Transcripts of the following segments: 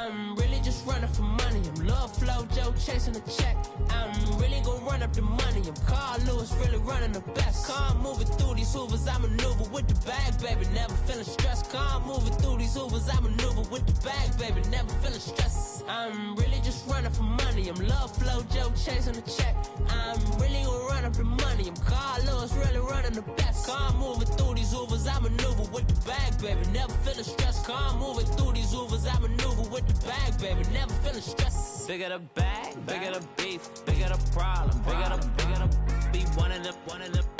I'm really just running for money. I'm Love Flow Joe chasing the check. I'm really gonna run up the money. I'm Carl Lewis, really running the best. Calm moving through these hoovers, I maneuver with the bag, baby. Never feeling stressed. Calm moving through these hoovers, I maneuver with the bag, baby. Never feeling stressed. I'm really just running for money. I'm Love Flow Joe chasing the check. I'm really gonna run up the money. I'm Carl Lewis, really running the best. Calm moving through these hoovers, I maneuver with the bag, baby. Never feeling stressed. Calm moving through these hoovers, I maneuver with the bag, baby. Never feeling stressed. Bigger the bag, bigger the beef, bigger the problem, bigger the be one of the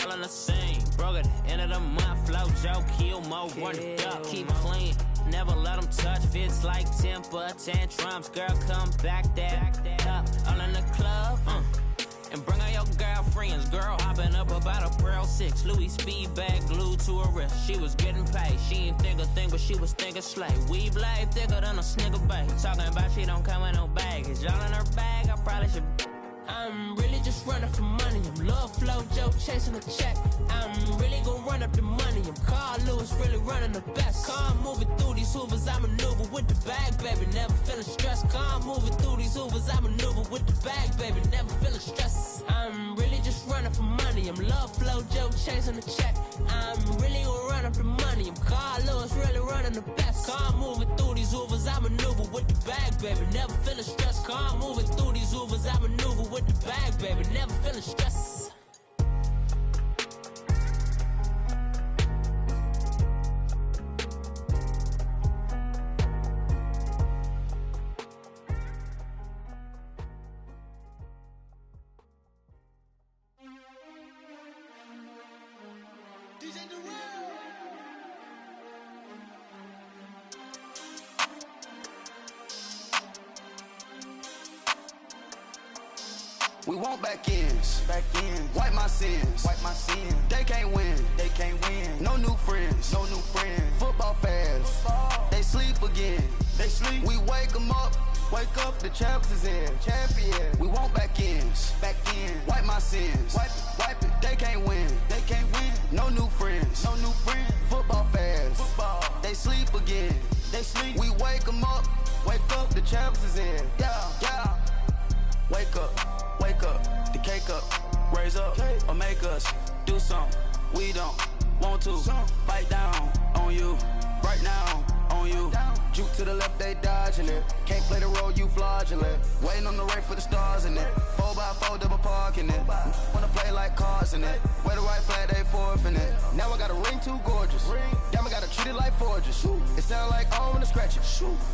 all in the same. Broke at the end of the month, Flow Joe, kill mo, run it up, keep clean. Never let them touch, fits like temper tantrums. Girl, come back that up, all in the club, and bring out your girlfriends. Girl hopping up about a Pearl 6 Louis speed bag glued to her wrist. She was getting paid, she ain't think a thing, but she was thinking slay. We blade thicker than a snigger bag. Talking about she don't come with no baggage. All in her bag, I probably should. I'm really just running for money. I'm Love Flow Joe chasing the check. I'm really gonna run up the money. I'm Carl Lewis, really running the best. Calm moving through these hoovers, I maneuver with the bag, baby. Never feeling stressed. Calm moving through these hoovers, I maneuver with the bag, baby. Never feeling stressed. I'm really just running for money. I'm Love Flow Joe chasing the check. I'm really gonna run up the money. I'm Carl Lewis, really running the best. Calm moving through these hoovers, I maneuver with the bag, baby. Never feeling stressed. Calm moving through these hoovers, I maneuver with the bag, baby. Never feeling stressed. We want back ends, wipe my sins, They can't win, No new friends, Football fans, they sleep again, We wake them up, the champs is in, champion. We want back ends, wipe my sins, wipe it. They can't win, No new friends, Football fans, they sleep again, We wake them up, the champs is in, yeah. Wake up, the cake up, raise up, or make us do something we don't want to. Bite down on you, right now on you. Juke to the left, they dodging it. Can't play the role, you fraudulent. Waiting on the right for the stars in it. 4x4 double parking it. Wanna play like cars in it. Wear the white flag, they forfeiting it. Now I got a ring too gorgeous. Damn, I gotta treat it like forges. It sound like I wanna scratch it.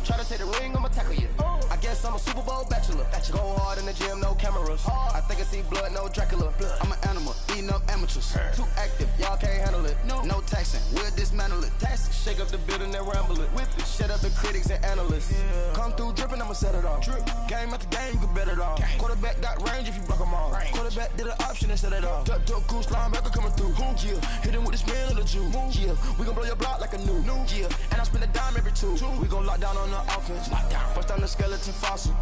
Try to take the ring, I'ma tackle you. I guess I'm a Super Bowl bachelor. Go hard in the gym, no cameras. I think I see blood, no Dracula. I'm an animal, eating up amateurs. Too active, y'all can't handle it. No taxing, we'll dismantle it. Shake up the building and ramble it. Whip it, shut up the critics and analysts. Come through dripping, I'ma set it off. Game after game, you can bet it off. Quarterback got range if you block them all. Quarterback did an option and set it off. Duck, goose, linebacker coming through. Yeah, hit him with the spin of the Jew. Yeah, we gon' blow your block like a new. Yeah, and I spend a dime every two. We gon' lock down on the offense. Bust down the skeleton fossil.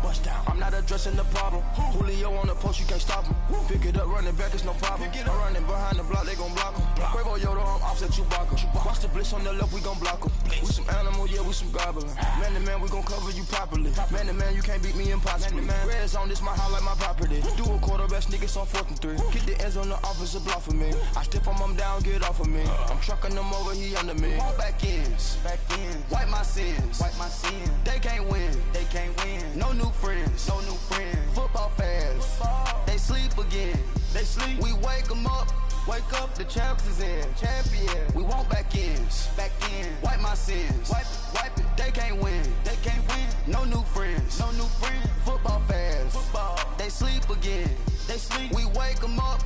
I'm not addressing the problem. Julio on the post, you can't stop him. Pick it up, running back, it's no problem. I'm running behind the block, they gon' block him. Quavo Yoda, I'm offset Chewbacca. Watch the blitz on the left, we gon' block him. We some animal, yeah, we some goblin. Man to man, we gon' cover you properly. Man to man, you can't beat me impossibly. Red zone, this my house like my property. Do a quarter best niggas on 4th and 3. Get the ends on the offensive block for me. I stiff him down, get off of me. I'm trucking them over, he under me. All back ends, wipe my sins, They can't win, No new friends, Football fans, they sleep again, We wake them up, the champs is in, champion. We want back ends, wipe my sins, wipe it. They can't win, No new friends, Football fans, they sleep again, We wake them up,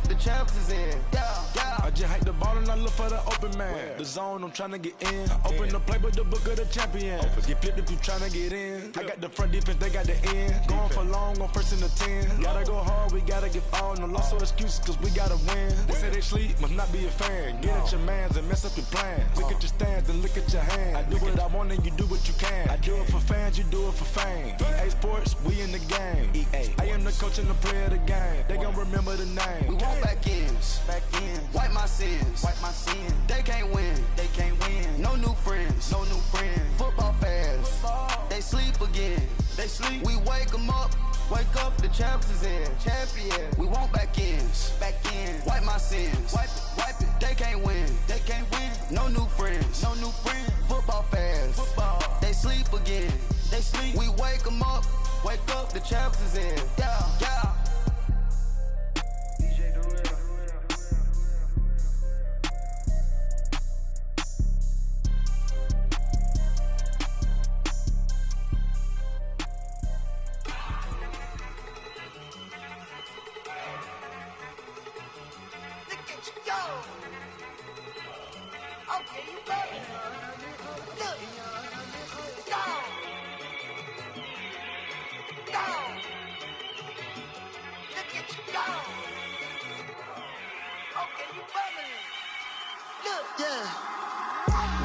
the champs is in, yeah. I just hike the ball and I look for the open man. The zone, I'm tryna get in. Open the playbook, the book of the champion. Get flipped if you tryna get in. I got the front defense, they got the end. Going for long, on 1st and the 10. Gotta go hard, we gotta get all. No loss or excuses, cause we gotta win. They say they sleep, must not be a fan. Get at your mans and mess up your plans. Look at your stands and look at your hands. I do what I want and you do what you can. I do it for fans. fans, you do it for fame. EA Sports, we in the game. EA. I am the coach and the player of the game. They gon' remember the name. We want back ends. Wipe my sins. They can't win. No new friends. Football fans. They sleep again. We wake them up. Wake up, the champs is in. Champion. We want back ends. Wipe my sins. Wipe it. They can't win. No new friends. Football fans. They sleep again. We wake them up. Wake up, the champs is in. Yeah.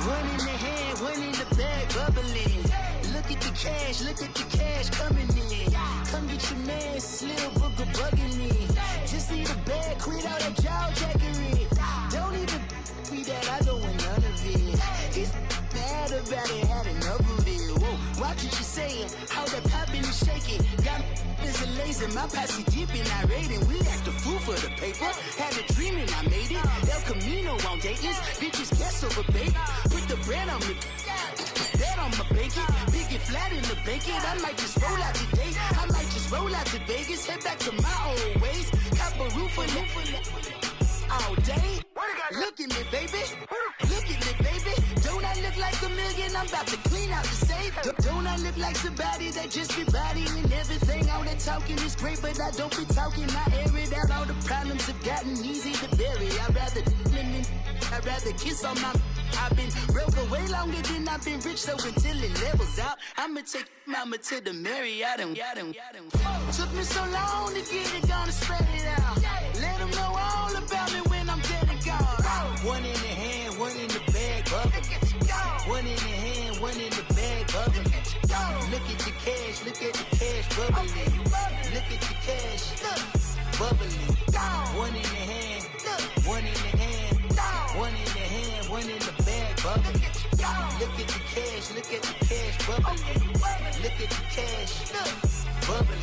One in the hand, one in the bag, bubbling. Look at the cash coming in. Come get your man, Slim Booger bugging me. Just need a bag, quit all that jaw jackery. Don't even be that, I don't want none of it. He's mad about it, had enough of it. Whoa, watch what you saying, how that poppin' and shaking. Got is a laser, my posse deep and I raiding. We act a fool for the paper, had a dream and I made it. El Camino on Dayton's, bitches guess over bait. Put the bread on me, that on my bacon. Big and flat in the bacon, I might just roll out today. I might just roll out to Vegas, head back to my old ways. Cop a roof all day. Look at me, baby. Look at me, baby. Don't I look like a million? I'm about to clean out the safe. Don't I look like somebody that just be bodying everything? All that talking is great, but I don't be talking. I air it out. All the problems have gotten easy to bury. I'd rather kiss on my. I've been broke away longer than I've been rich, so until it levels out, I'ma take mama to the Marriott and took me so long to get it, gonna spread it out. Let them know all about me when I'm dead and gone. One in the hand, one in the bag, bubbling. One in the hand, one in the bag, bubbling. Look at the cash, bubbling. Look at the cash, bubbling. One in the hand, one in the hand, one in the hand, one in the bag, bubbling. Look at the cash, bubbling. Look at the cash, bubbling.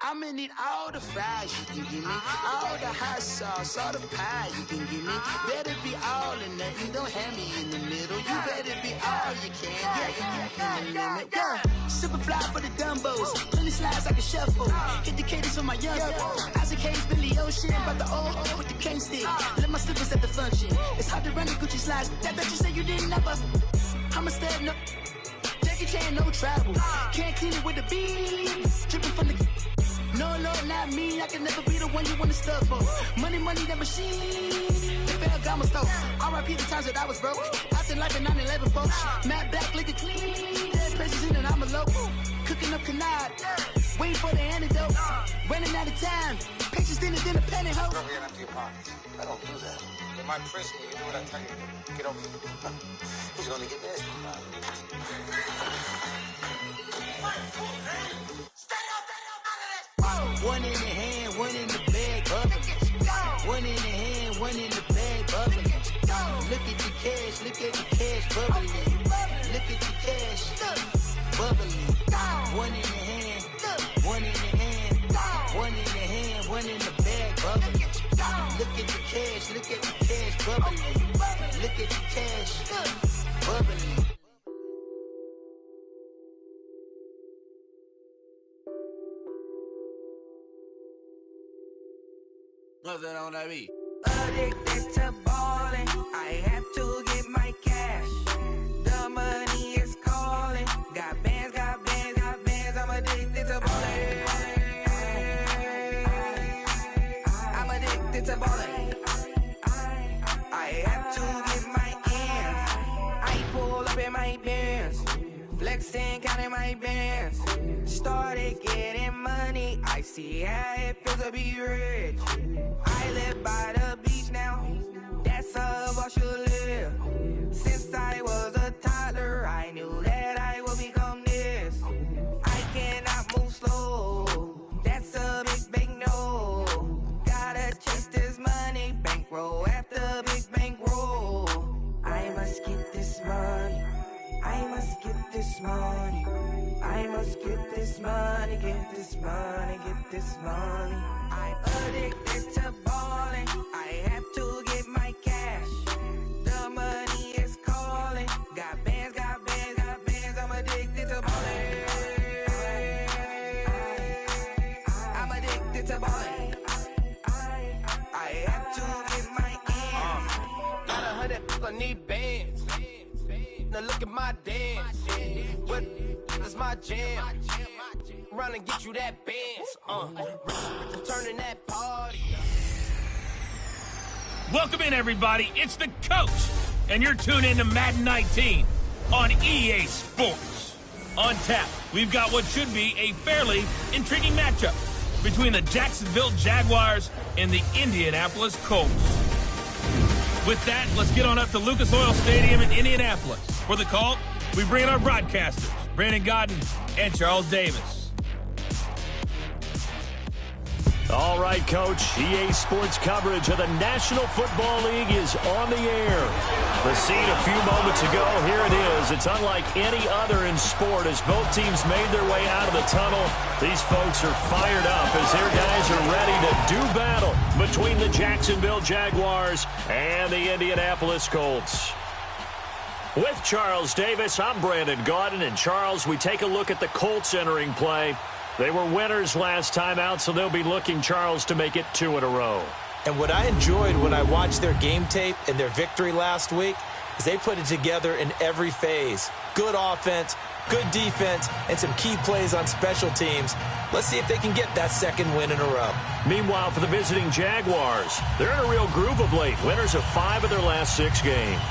I'ma need all the fries you can give me, all the hot sauce, all the pie you can give me. Better be all or nothing, don't have me in the middle. You better be all you can. Yeah. Super fly for the dumbos, plenty slides like a shuffle. Hit the cadence for my young Isaac Hayes, Billy Ocean, but the old with the cane stick. Let my slippers at the function. It's hard to run the Gucci slides. That bet you say you didn't never. I'ma step no. Jackie Chan, no travel. Can't clean it with the beat. Dripping from the. No, not me. I can never be the one you wanna stuff for. Money, that machine. Ferragamo stove. R.I.P. the times that I was broke. Acting like a 9/11 folks. Matte back, liquor clean. Dead presents in an envelope. Cooking up canard. Waiting for the antidote. Running out of time. Patience thinner than a pantyhose. Don't get empty your pockets. I don't do that. In my prison, you do what I tell you to. Get over here. He's gonna get nasty. One in the hand, one in the bag, bubbling. One in the hand, one in the bag, bubbling. Look at the cash, bubbling. Look at the cash, bubbling. One in the hand, one in the hand, one in the hand, one in the bag, bubbling. Look at the cash, bubbling. Look at the cash, bubbling. Nothing on that beat. Addicted to ballin', I have to get my cash. The money is calling. Got bands, I'm addicted to ballin'. I'm addicted to ballin'. I have to get my ends. I pull up in my Benz, flexing, counting my bands. Started getting money, I see how it feels to be rich. I live by the beach now, that's how I should live. Since I was a toddler, I knew that I would become this. this money, get this money, get this money. I'm addicted to balling. I have to get my cash. The money is calling. Got bands, got bands, got bands. I'm addicted to balling. I'm addicted to balling. I have to get my ends. Got 100, I need bands. Now look at my dance. What is my jam? Run and get you that bands. Turning that party. Welcome in, everybody. It's the coach, and you're tuned in to Madden 19 on EA Sports. On tap, we've got what should be a fairly intriguing matchup between the Jacksonville Jaguars and the Indianapolis Colts. With that, let's get on up to Lucas Oil Stadium in Indianapolis. For the call, we bring in our broadcasters, Brandon Godden and Charles Davis. All right, Coach. EA Sports coverage of the National Football League is on the air. The scene a few moments ago, here it is. It's unlike any other in sport as both teams made their way out of the tunnel. These folks are fired up as their guys are ready to do battle between the Jacksonville Jaguars and the Indianapolis Colts. With Charles Davis, I'm Brandon Godden. And Charles, we take a look at the Colts entering play. They were winners last time out, so they'll be looking, Charles, to make it 2 in a row. And what I enjoyed when I watched their game tape and their victory last week is they put it together in every phase. Good offense, good defense, and some key plays on special teams. Let's see if they can get that second win in a row. Meanwhile, for the visiting Jaguars, they're in a real groove of late. Winners of 5 of their last 6 games.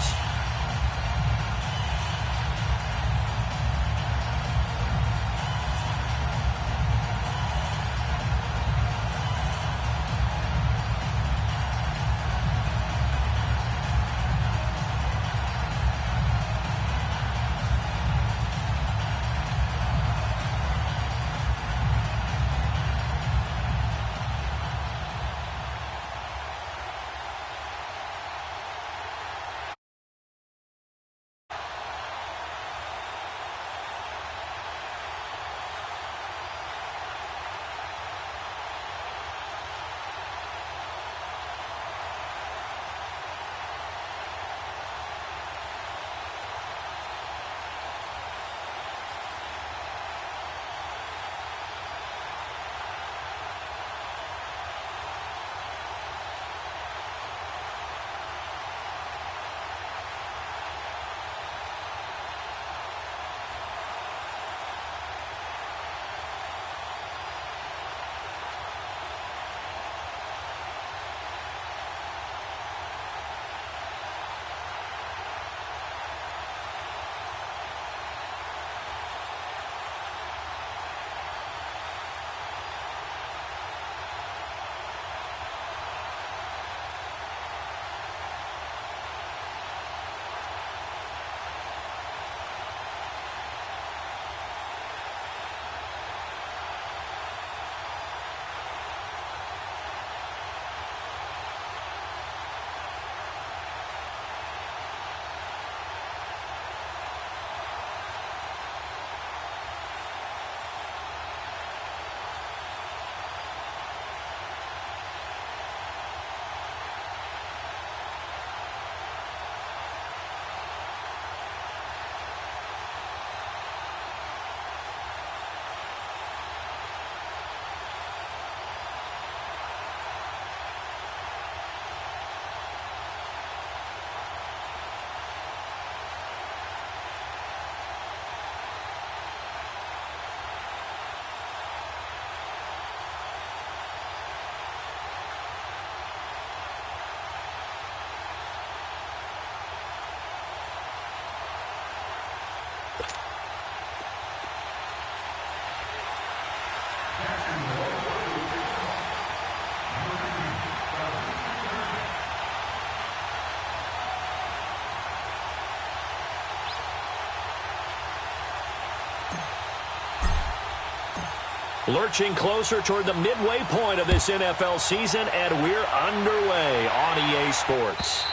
Lurching closer toward the midway point of this NFL season, and we're underway on EA Sports.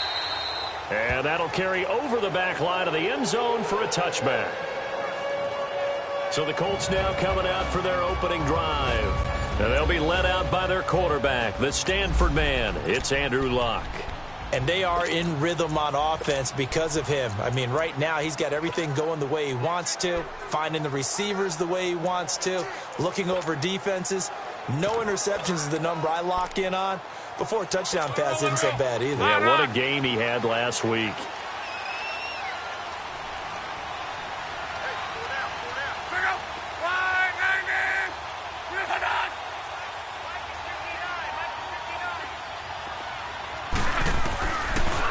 And that'll carry over the back line of the end zone for a touchback. So the Colts now coming out for their opening drive. And they'll be led out by their quarterback, the Stanford man. It's Andrew Luck. And they are in rhythm on offense because of him. I mean, right now he's got everything going the way he wants to, finding the receivers the way he wants to, looking over defenses. No interceptions is the number I lock in on. Before a touchdown pass isn't so bad either. Yeah, what a game he had last week.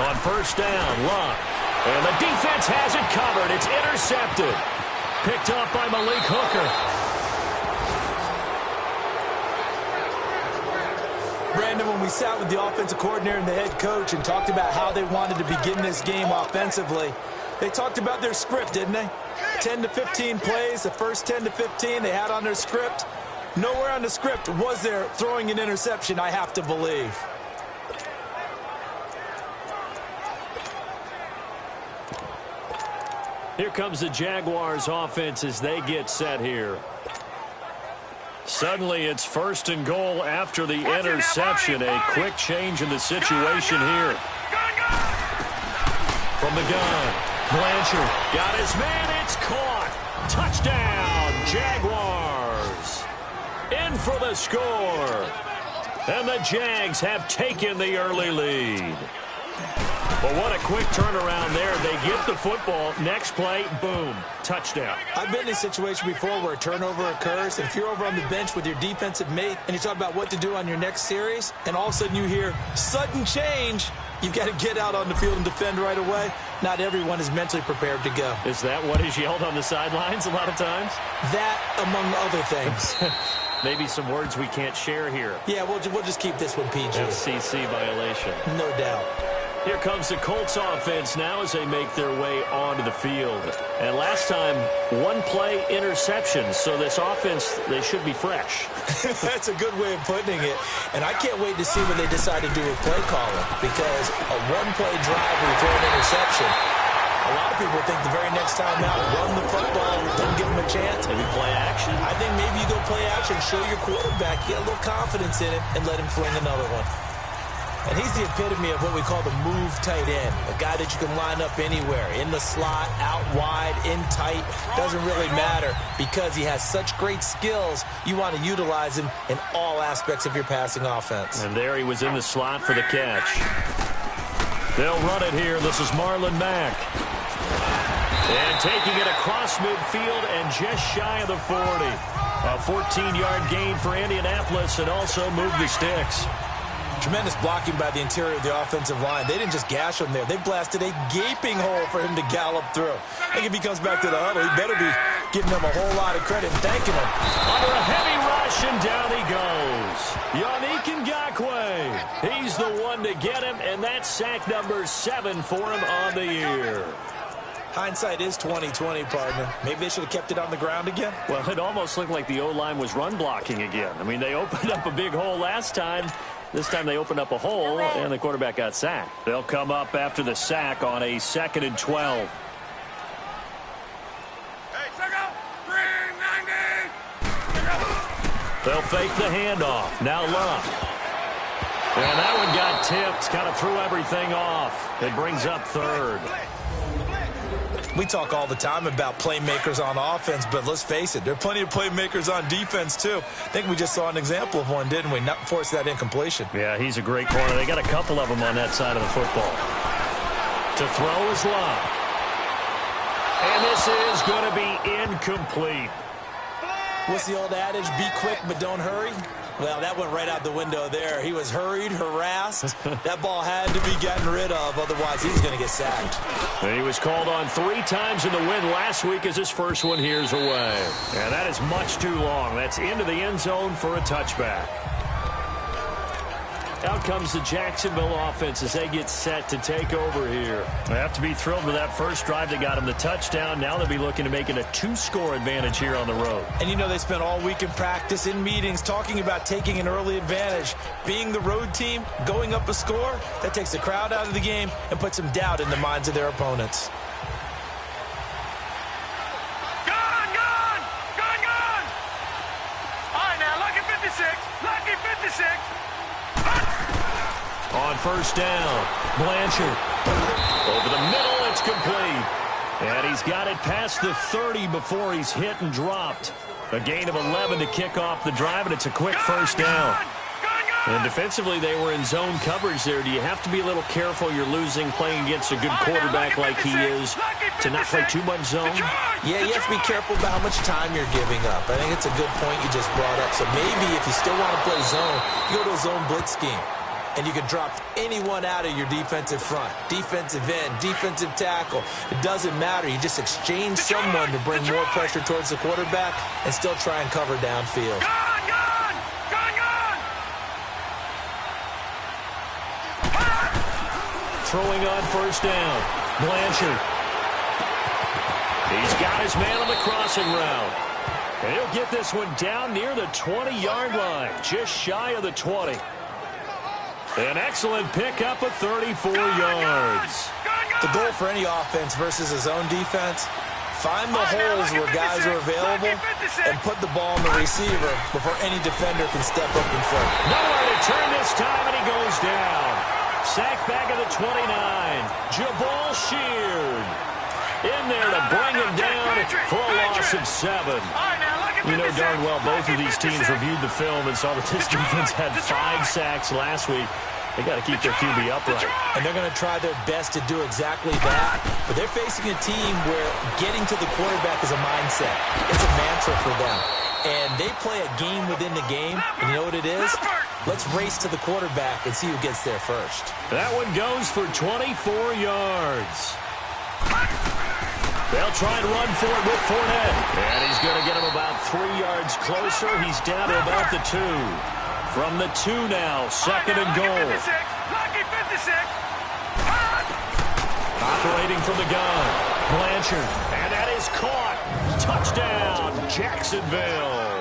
On first down, Luck. And the defense has it covered. It's intercepted. Picked up by Malik Hooker. Brandon, when we sat with the offensive coordinator and the head coach and talked about how they wanted to begin this game offensively, they talked about their script, didn't they? 10 to 15 plays, the first 10 to 15 they had on their script. Nowhere on the script was there throwing an interception, I have to believe. Here comes the Jaguars offense as they get set here. Suddenly it's first and goal after the interception. A quick change in the situation here. From the gun, Blanchard got his man. It's caught. Touchdown, Jaguars. In for the score. And the Jags have taken the early lead. But what a quick turnaround there. They get the football. Next play, boom, touchdown. I've been in a situation before where a turnover occurs, and if you're over on the bench with your defensive mate and you talk about what to do on your next series, and all of a sudden you hear sudden change, you've got to get out on the field and defend right away. Not everyone is mentally prepared to go. Is that what is yelled on the sidelines a lot of times? That, among other things. Maybe some words we can't share here. Yeah, we'll just keep this one PG. FCC violation. No doubt. Here comes the Colts offense now as they make their way onto the field. And last time, one play interception. So this offense, they should be fresh. That's a good way of putting it. And I can't wait to see what they decide to do with play calling. Because a one-play drive where you throw an interception, a lot of people think the very next time out, run the football, don't give them a chance. Maybe play action. I think maybe you go play action, show your quarterback, get a little confidence in it, and let him fling another one. And he's the epitome of what we call the move tight end, a guy that you can line up anywhere, in the slot, out wide, in tight, doesn't really matter because he has such great skills. You want to utilize him in all aspects of your passing offense. And there he was in the slot for the catch. They'll run it here. This is Marlon Mack. And taking it across midfield and just shy of the 40. A 14-yard gain for Indianapolis and also moved the sticks. Tremendous blocking by the interior of the offensive line. They didn't just gash him there. They blasted a gaping hole for him to gallop through. I think if he comes back to the huddle, he better be giving them a whole lot of credit and thanking him. Under a heavy rush, and down he goes. Yannick Ngakoue. He's the one to get him, and that's sack number 7 for him on the year. Hindsight is 20/20, partner. Maybe they should have kept it on the ground again. Well, it almost looked like the O-line was run blocking again. I mean, they opened up a big hole last time. This time they opened up a hole, and the quarterback got sacked. They'll come up after the sack on a 2nd and 12. They'll fake the handoff. Now Luck. And that one got tipped. Kind of threw everything off. It brings up 3rd. We talk all the time about playmakers on offense, but let's face it, there are plenty of playmakers on defense, too. I think we just saw an example of one, didn't we? Not force that incompletion. Yeah, he's a great corner. They got a couple of them on that side of the football. To throw is Luck. And this is going to be incomplete. What's the old adage? Be quick, but don't hurry. Well, that went right out the window there. He was hurried, harassed. That ball had to be gotten rid of, otherwise he was going to get sacked. And he was called on 3 times in the win last week as his first one here's away. And that is much too long. That's into the end zone for a touchback. Out comes the Jacksonville offense as they get set to take over here. They have to be thrilled with that first drive that got them the touchdown. Now they'll be looking to make it a 2-score advantage here on the road. And you know they spent all week in practice, in meetings, talking about taking an early advantage. Being the road team, going up a score, that takes the crowd out of the game and puts some doubt in the minds of their opponents. On first down, Blanchard. Over the middle, it's complete. And he's got it past the 30 before he's hit and dropped. A gain of 11 to kick off the drive, and it's a quick first down. And defensively, they were in zone coverage there. Do you have to be a little careful you're losing playing against a good quarterback like he is to not play too much zone? Yeah, you have to be careful about how much time you're giving up. I think it's a good point you just brought up. So maybe if you still want to play zone, you go to a zone blitz scheme. And you can drop anyone out of your defensive front, defensive end, defensive tackle. It doesn't matter. You just exchange someone to bring more pressure towards the quarterback and still try and cover downfield. Throwing on first down, Blanchard. He's got his man on the crossing route. And he'll get this one down near the 20-yard line, just shy of the 20. An excellent pickup of 34 yards. The goal for any offense versus a zone defense, find the holes where guys are available and put the ball in the receiver before any defender can step up in front. Nowhere to turn this time, and he goes down. Sacked back at the 29. Jabal Sheard in there to bring him down for a loss of 7. You know darn well both of these teams reviewed the film and saw that this defense had 5 sacks last week. They got to keep their QB upright. And they're going to try their best to do exactly that. But they're facing a team where getting to the quarterback is a mindset. It's a mantra for them. And they play a game within the game. And you know what it is? Let's race to the quarterback and see who gets there first. That one goes for 24 yards. They'll try and run for it with Fournette. And he's going to get him about 3 yards closer. He's down to about the 2. From the 2 now, second and goal. Operating from the gun, Blanchard. And that is caught. Touchdown, Jacksonville.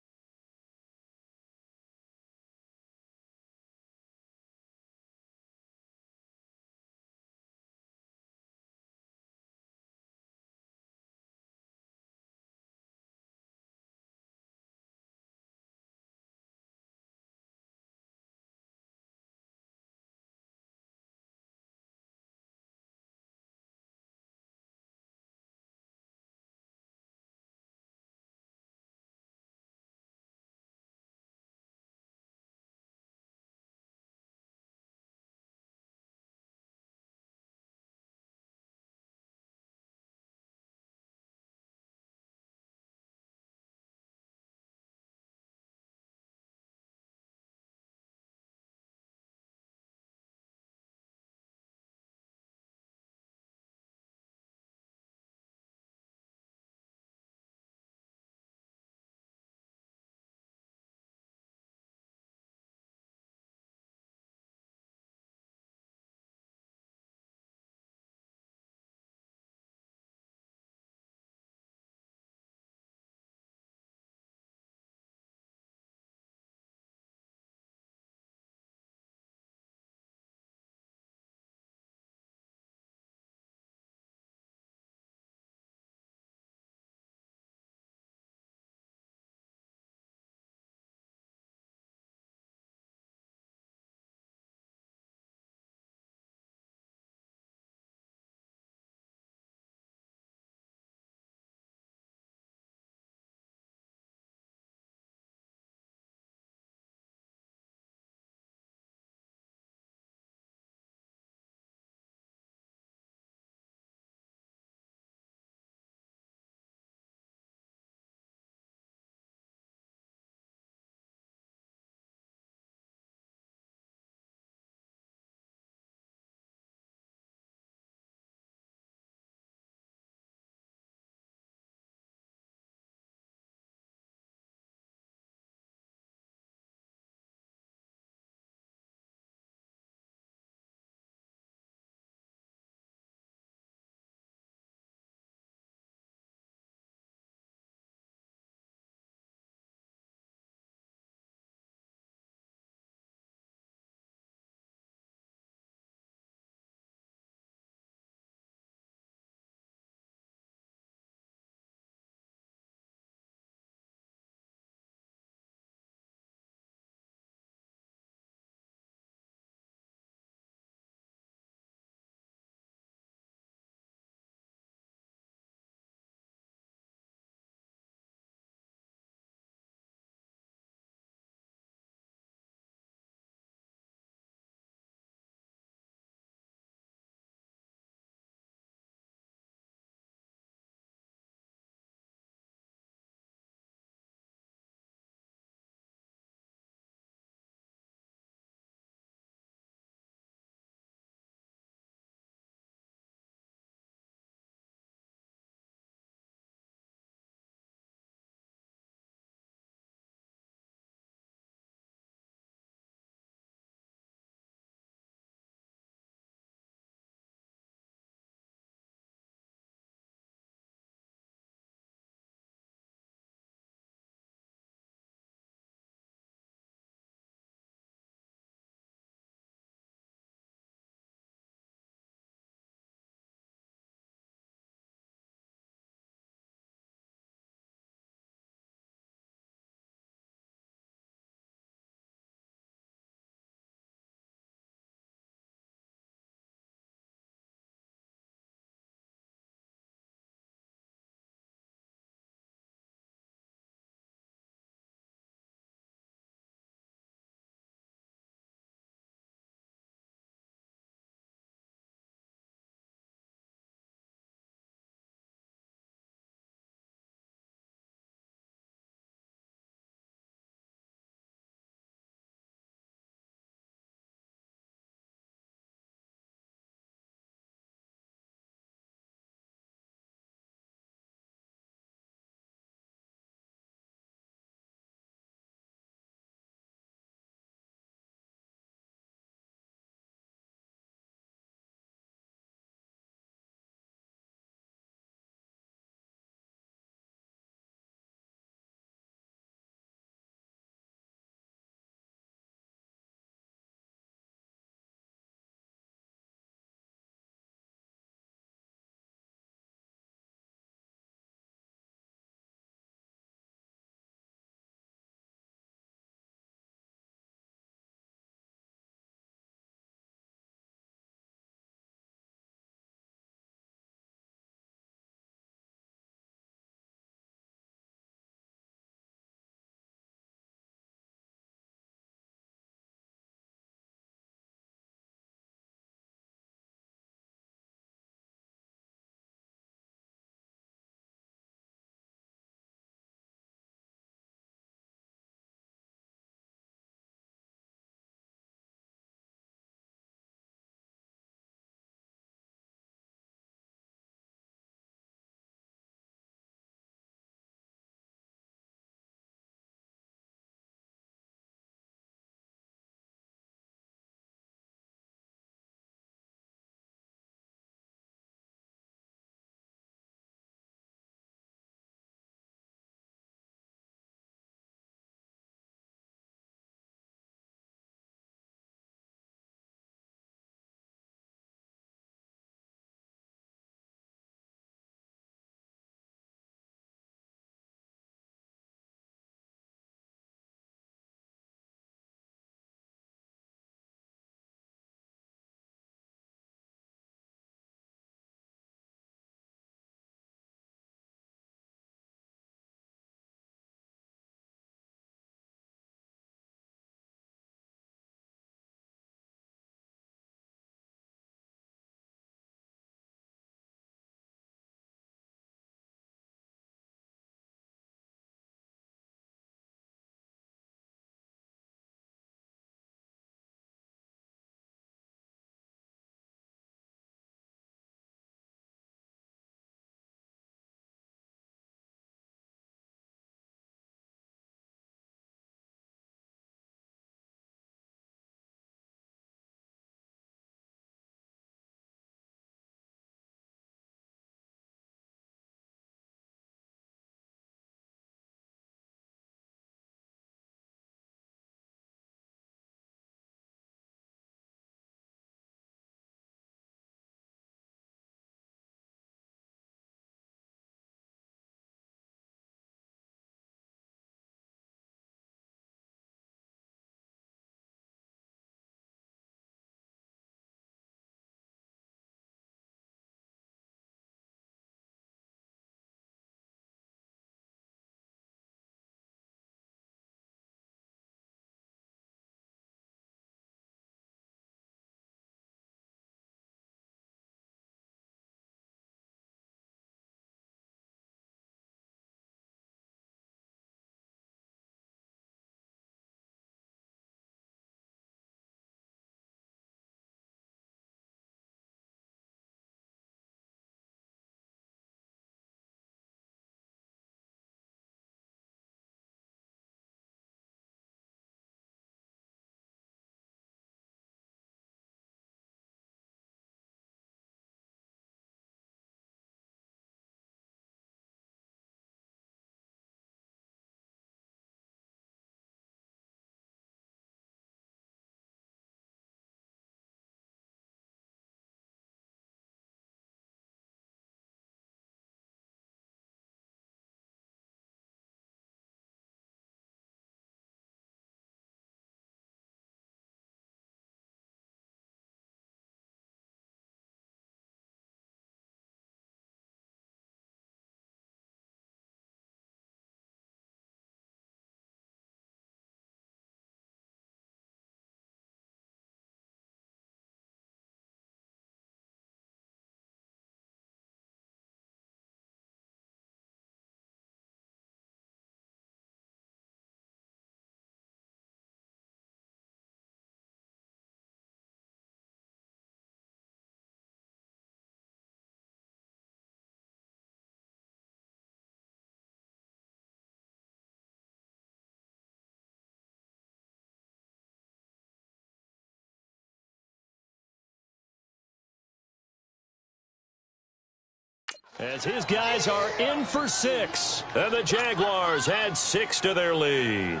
As his guys are in for 6. And the Jaguars add 6 to their lead.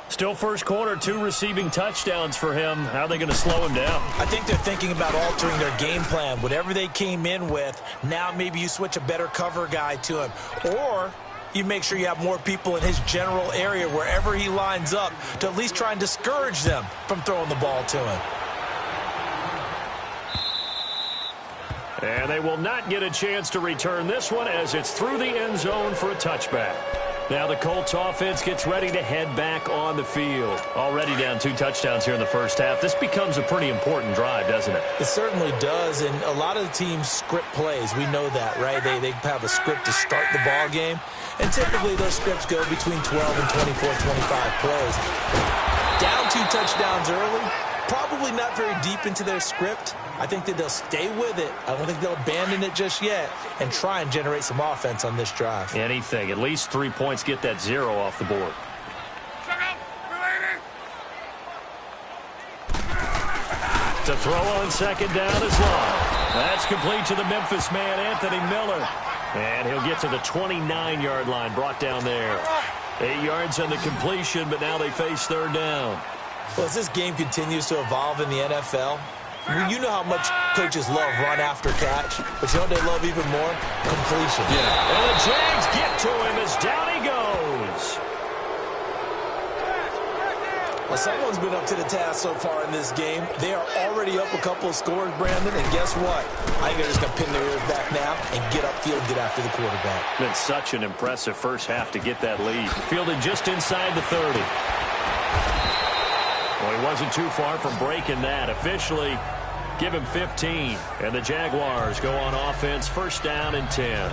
Still first quarter, 2 receiving touchdowns for him. How are they going to slow him down? I think they're thinking about altering their game plan. Whatever they came in with, now maybe you switch a better cover guy to him. Or you make sure you have more people in his general area wherever he lines up to at least try and discourage them from throwing the ball to him. And they will not get a chance to return this one as it's through the end zone for a touchback. Now the Colts offense gets ready to head back on the field. Already down 2 touchdowns here in the first half. This becomes a pretty important drive, doesn't it? It certainly does, and a lot of the teams script plays. We know that, right? They have a script to start the ball game, and typically those scripts go between 12 and 24, 25 plays. Down 2 touchdowns early, probably not very deep into their script. I think that they'll stay with it. I don't think they'll abandon it just yet and try and generate some offense on this drive. Anything. At least 3 points, get that 0 off the board. To throw on second down is long. That's complete to the Memphis man, Anthony Miller. And he'll get to the 29-yard line, brought down there. 8 yards on the completion, but now they face third down. Well, as this game continues to evolve in the NFL, you know how much coaches love run after catch, but you know what they love even more? Completion. Yeah. And the Jags get to him as down he goes. Well, someone's been up to the task so far in this game. They are already up a couple of scores, Brandon, and guess what? I think they're just going to pin their ears back now and get upfield, get after the quarterback. Been such an impressive first half to get that lead. Fielded just inside the 30. Well, he wasn't too far from breaking that. Officially, give him 15. And the Jaguars go on offense, first down and 10.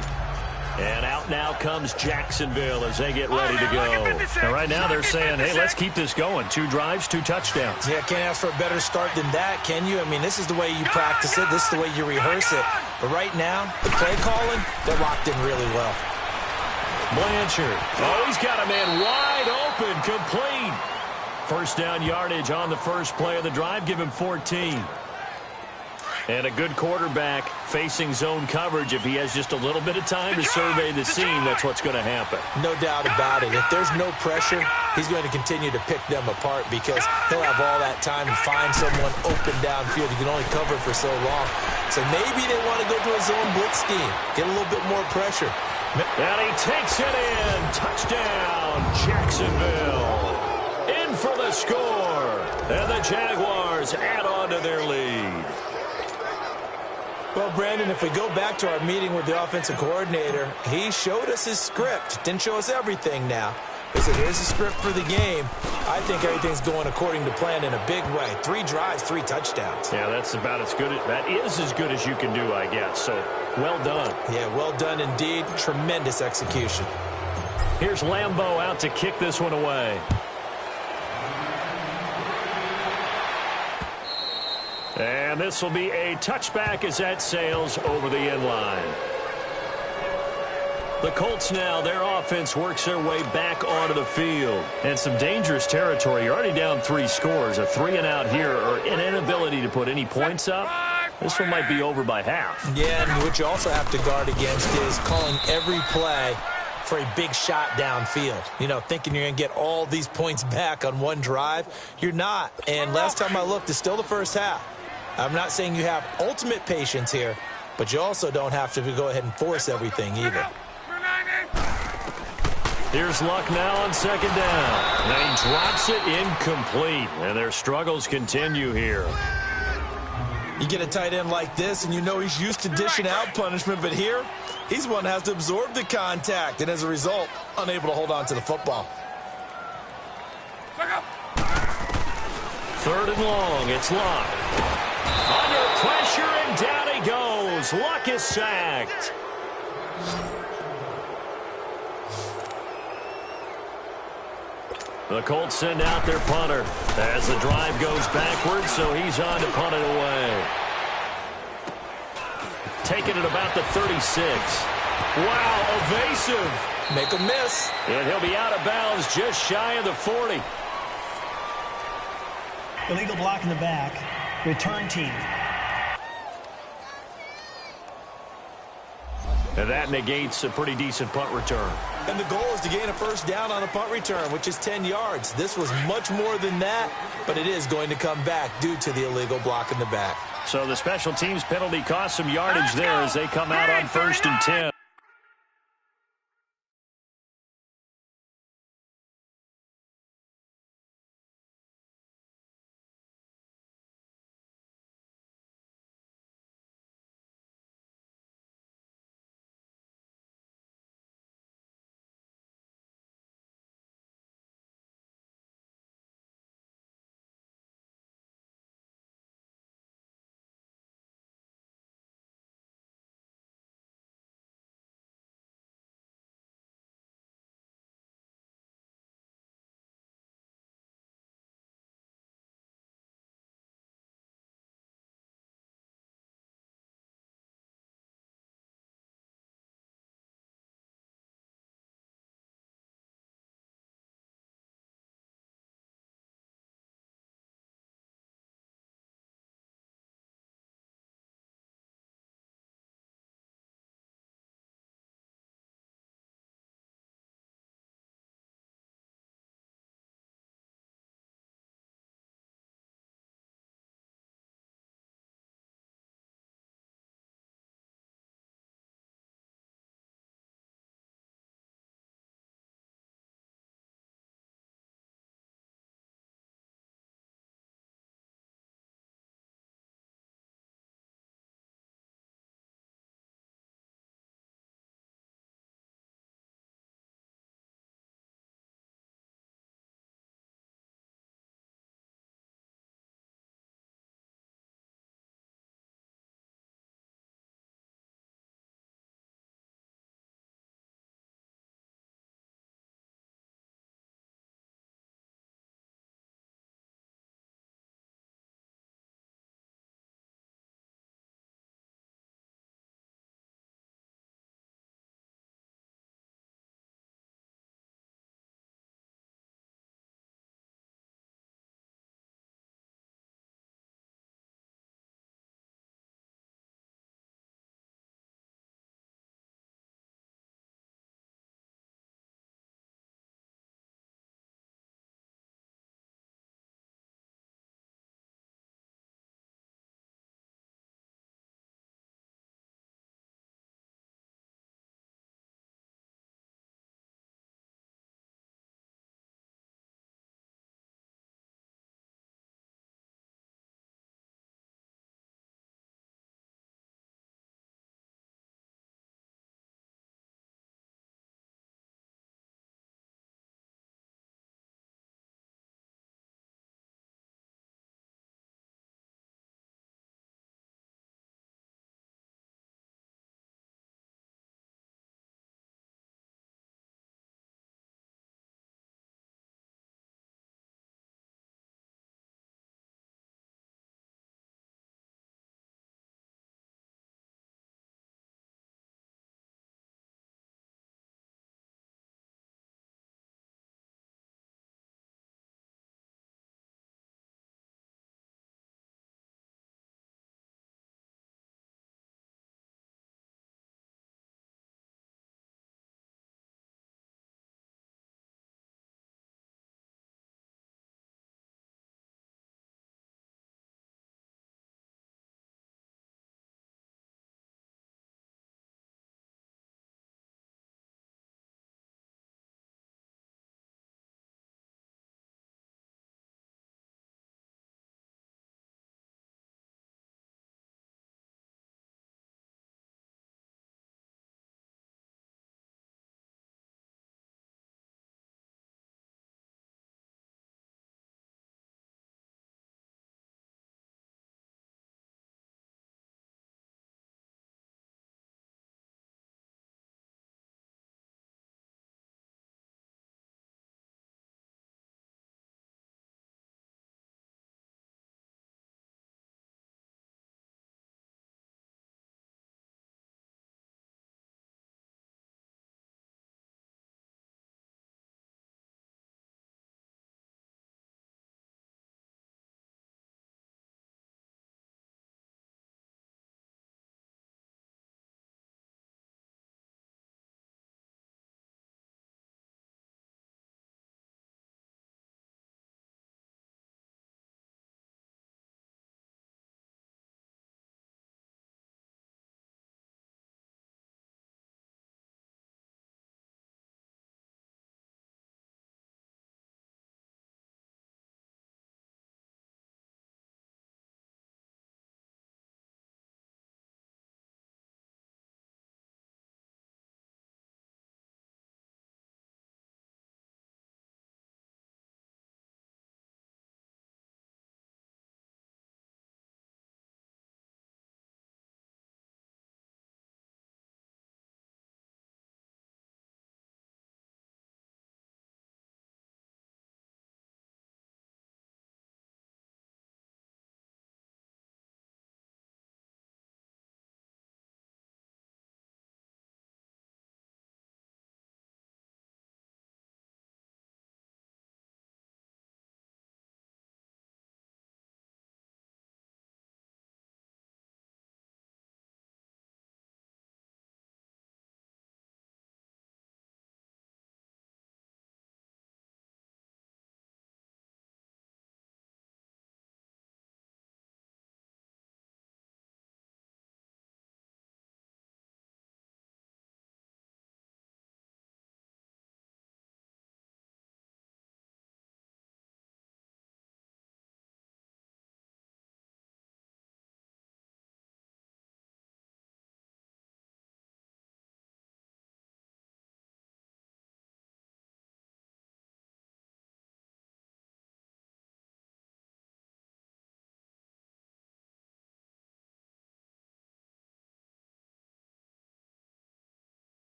And out now comes Jacksonville as they get ready to go. And right now they're saying, hey, let's keep this going. 2 drives, 2 touchdowns. Yeah, can't ask for a better start than that, can you? I mean, this is the way you practice it. This is the way you rehearse it. But right now, the play calling, they're locked in really well. Blanchard. Oh, he's got a man wide open, complete. First down yardage on the first play of the drive. Give him 14. And a good quarterback facing zone coverage. If he has just a little bit of time to survey the scene, that's what's going to happen. No doubt about it. If there's no pressure, he's going to continue to pick them apart because he'll have all that time to find someone open downfield. He can only cover for so long. So maybe they want to go to a zone blitz scheme, get a little bit more pressure. And he takes it in. Touchdown, Jacksonville. In for the score. And the Jaguars add on to their lead. Well, Brandon, if we go back to our meeting with the offensive coordinator, he showed us his script. Didn't show us everything now. He said, here's the script for the game. I think everything's going according to plan in a big way. 3 drives, 3 touchdowns. Yeah, that's about as good. That is as good as you can do, I guess. So, well done. Yeah, well done indeed. Tremendous execution. Here's Lambeau out to kick this one away. And this will be a touchback as that sails over the end line. The Colts now, their offense works their way back onto the field. And some dangerous territory. You're already down 3 scores. A 3-and-out here or an inability to put any points up. This one might be over by half. Yeah, and what you also have to guard against is calling every play for a big shot downfield. You know, thinking you're going to get all these points back on one drive. You're not. And last time I looked, it's still the first half. I'm not saying you have ultimate patience here, but you also don't have to go ahead and force everything either. Here's Luck now on second down. And he drops it incomplete. And their struggles continue here. You get a tight end like this, and you know he's used to dishing out punishment, but here, he's one that has to absorb the contact, and as a result, unable to hold on to the football. Third and long, it's Luck. Under pressure, and down he goes. Luck is sacked. The Colts send out their punter as the drive goes backwards, so he's on to punt it away. Taking it about the 36. Wow, evasive. Make a miss. And he'll be out of bounds just shy of the 40. Illegal block in the back. Return team. And that negates a pretty decent punt return. And the goal is to gain a first down on a punt return, which is 10 yards. This was much more than that, but it is going to come back due to the illegal block in the back. So the special teams penalty cost some yardage there as they come out on 1st and 10.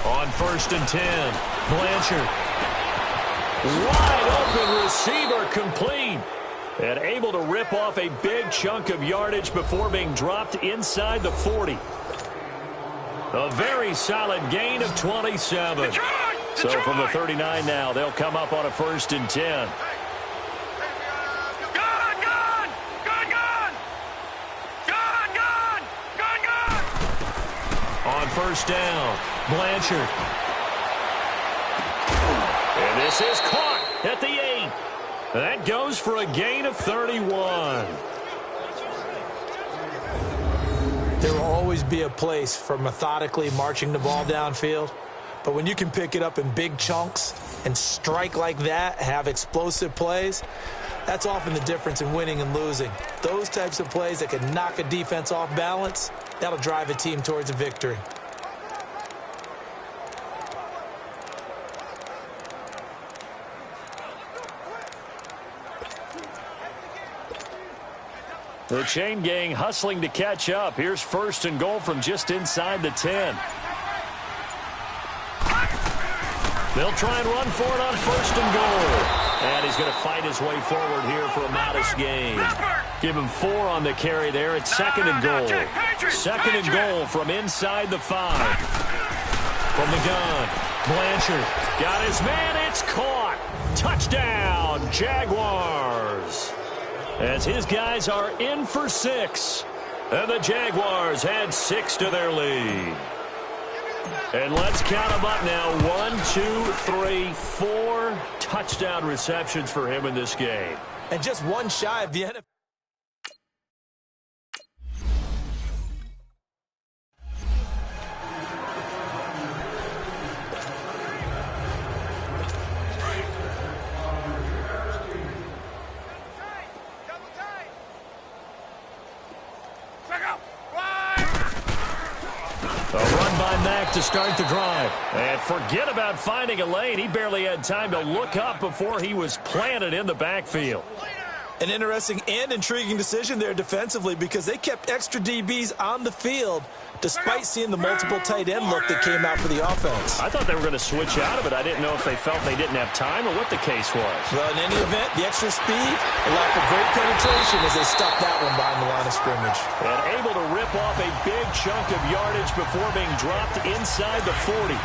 On 1st and 10, Blanchard. Wide open receiver complete. And able to rip off a big chunk of yardage before being dropped inside the 40. A very solid gain of 27. So from the 39 now, they'll come up on a 1st and 10. On 1st down, Blanchard. And this is caught at the 8. That goes for a gain of 31. There will always be a place for methodically marching the ball downfield. But when you can pick it up in big chunks and strike like that, have explosive plays, that's often the difference in winning and losing. Those types of plays that can knock a defense off balance, that'll drive a team towards a victory. The chain gang hustling to catch up. Here's 1st and goal from just inside the 10. They'll try and run for it on 1st and goal. And he's going to fight his way forward here for a modest gain. Give him 4 on the carry there. It's 2nd and goal. 2nd and goal from inside the 5. From the gun, Blanchard got his man. It's caught. Touchdown, Jaguars. As his guys are in for 6. And the Jaguars had 6 to their lead. And let's count them up now. 1, 2, 3, 4 touchdown receptions for him in this game. And just one shy of the NFL. To start the drive. And forget about finding a lane. He barely had time to look up before he was planted in the backfield. An interesting and intriguing decision there defensively because they kept extra DBs on the field despite seeing the multiple tight end look that came out for the offense. I thought they were going to switch out of it. I didn't know if they felt they didn't have time or what the case was. Well, in any event, the extra speed allowed for great penetration as they stuffed that one behind the line of scrimmage. And able to rip off a big chunk of yardage before being dropped inside the 40.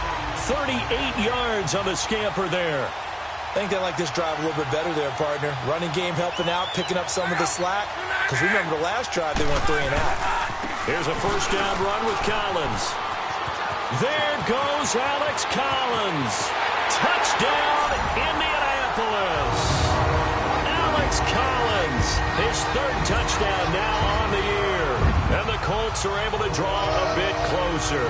38 yards on the scamper there. I think they like this drive a little bit better there, partner. Running game helping out, picking up some of the slack. Because remember the last drive, they went 3 and out. Here's a 1st down run with Collins. There goes Alex Collins. Touchdown, Indianapolis. Alex Collins, his 3rd touchdown now on the year. And the Colts are able to draw a bit closer.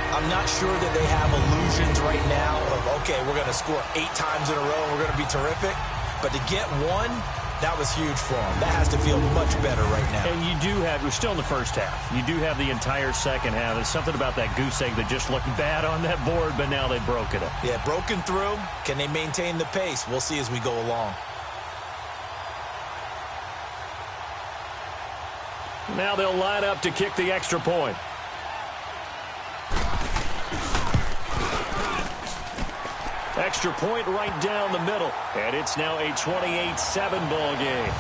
I'm not sure that they have illusions right now of, okay, we're going to score 8 times in a row and we're going to be terrific. But to get 1, that was huge for them. That has to feel much better right now. And you do have, we're still in the first half. You do have the entire second half. There's something about that goose egg that just looked bad on that board, but now they've broken it. Yeah, broken through. Can they maintain the pace? We'll see as we go along. Now they'll line up to kick the extra point. Extra point right down the middle. And it's now a 28-7 ball game.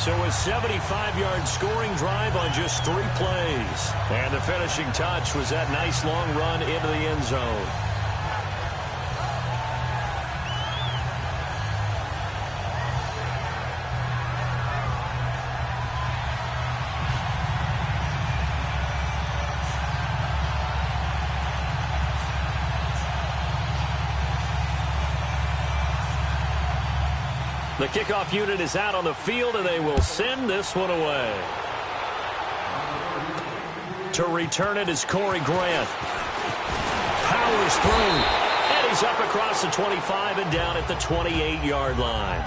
So a 75-yard scoring drive on just 3 plays. And the finishing touch was that nice long run into the end zone. The kickoff unit is out on the field, and they will send this one away. To return it is Corey Grant. Powers through, and he's up across the 25 and down at the 28-yard line.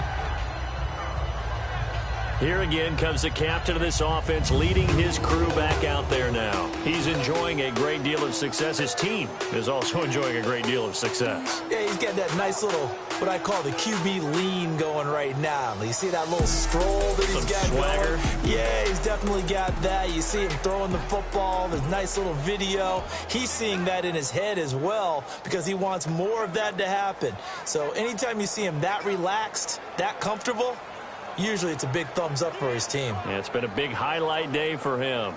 Here again comes the captain of this offense, leading his crew back out there now. He's enjoying a great deal of success. His team is also enjoying a great deal of success. Yeah, he's got that nice little, what I call the QB lean going right now. You see that little stroll that he's got swagger going? Yeah, he's definitely got that. You see him throwing the football, the nice little video. He's seeing that in his head as well because he wants more of that to happen. So anytime you see him that relaxed, that comfortable, usually it's a big thumbs up for his team. Yeah, it's been a big highlight day for him.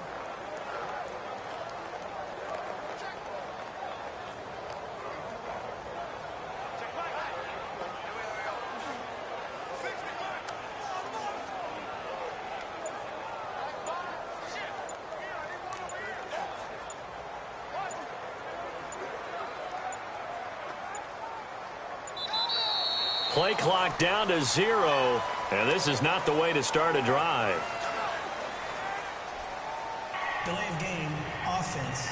Play clock down to 0, and this is not the way to start a drive. Delay of game, offense.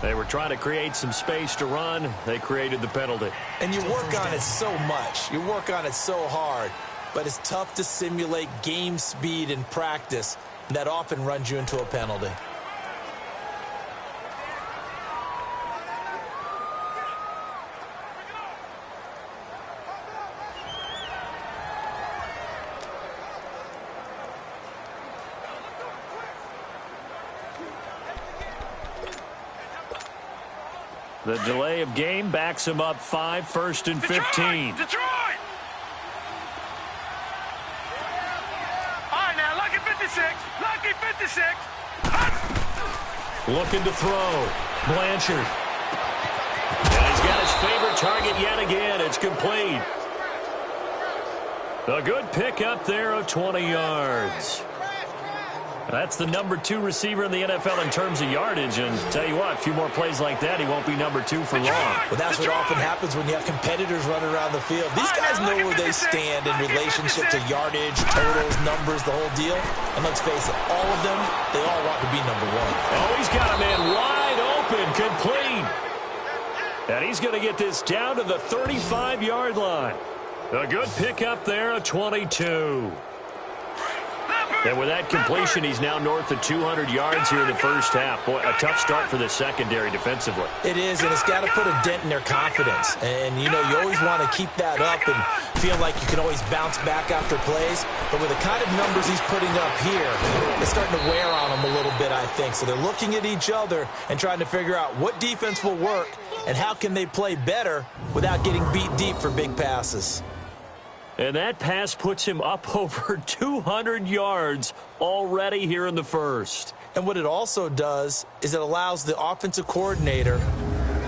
They were trying to create some space to run. They created the penalty. And you work on it so much. You work on it so hard. But it's tough to simulate game speed in practice. That often runs you into a penalty. The delay of game backs him up 5, 1st and 15. Detroit! All right, now, lucky 56. Lucky 56. Looking to throw. Blanchard. And he's got his favorite target yet again. It's complete. A good pickup there of 20 yards. That's the number 2 receiver in the NFL in terms of yardage. And tell you what, a few more plays like that, he won't be number 2 for long. Well, that's what often happens when you have competitors running around the field. These guys know where they stand in relationship to yardage, totals, numbers, the whole deal. And let's face it, all of them, they all want to be number 1. Oh, he's got a man wide open, complete. And he's going to get this down to the 35-yard line. A good pickup there of 22. And with that completion, he's now north of 200 yards here in the first half. Boy, a tough start for the secondary defensively. It is, and it's got to put a dent in their confidence. And, you know, you always want to keep that up and feel like you can always bounce back after plays. But with the kind of numbers he's putting up here, it's starting to wear on them a little bit, I think. So they're looking at each other and trying to figure out what defense will work and how can they play better without getting beat deep for big passes. And that pass puts him up over 200 yards already here in the first. And what it also does is it allows the offensive coordinator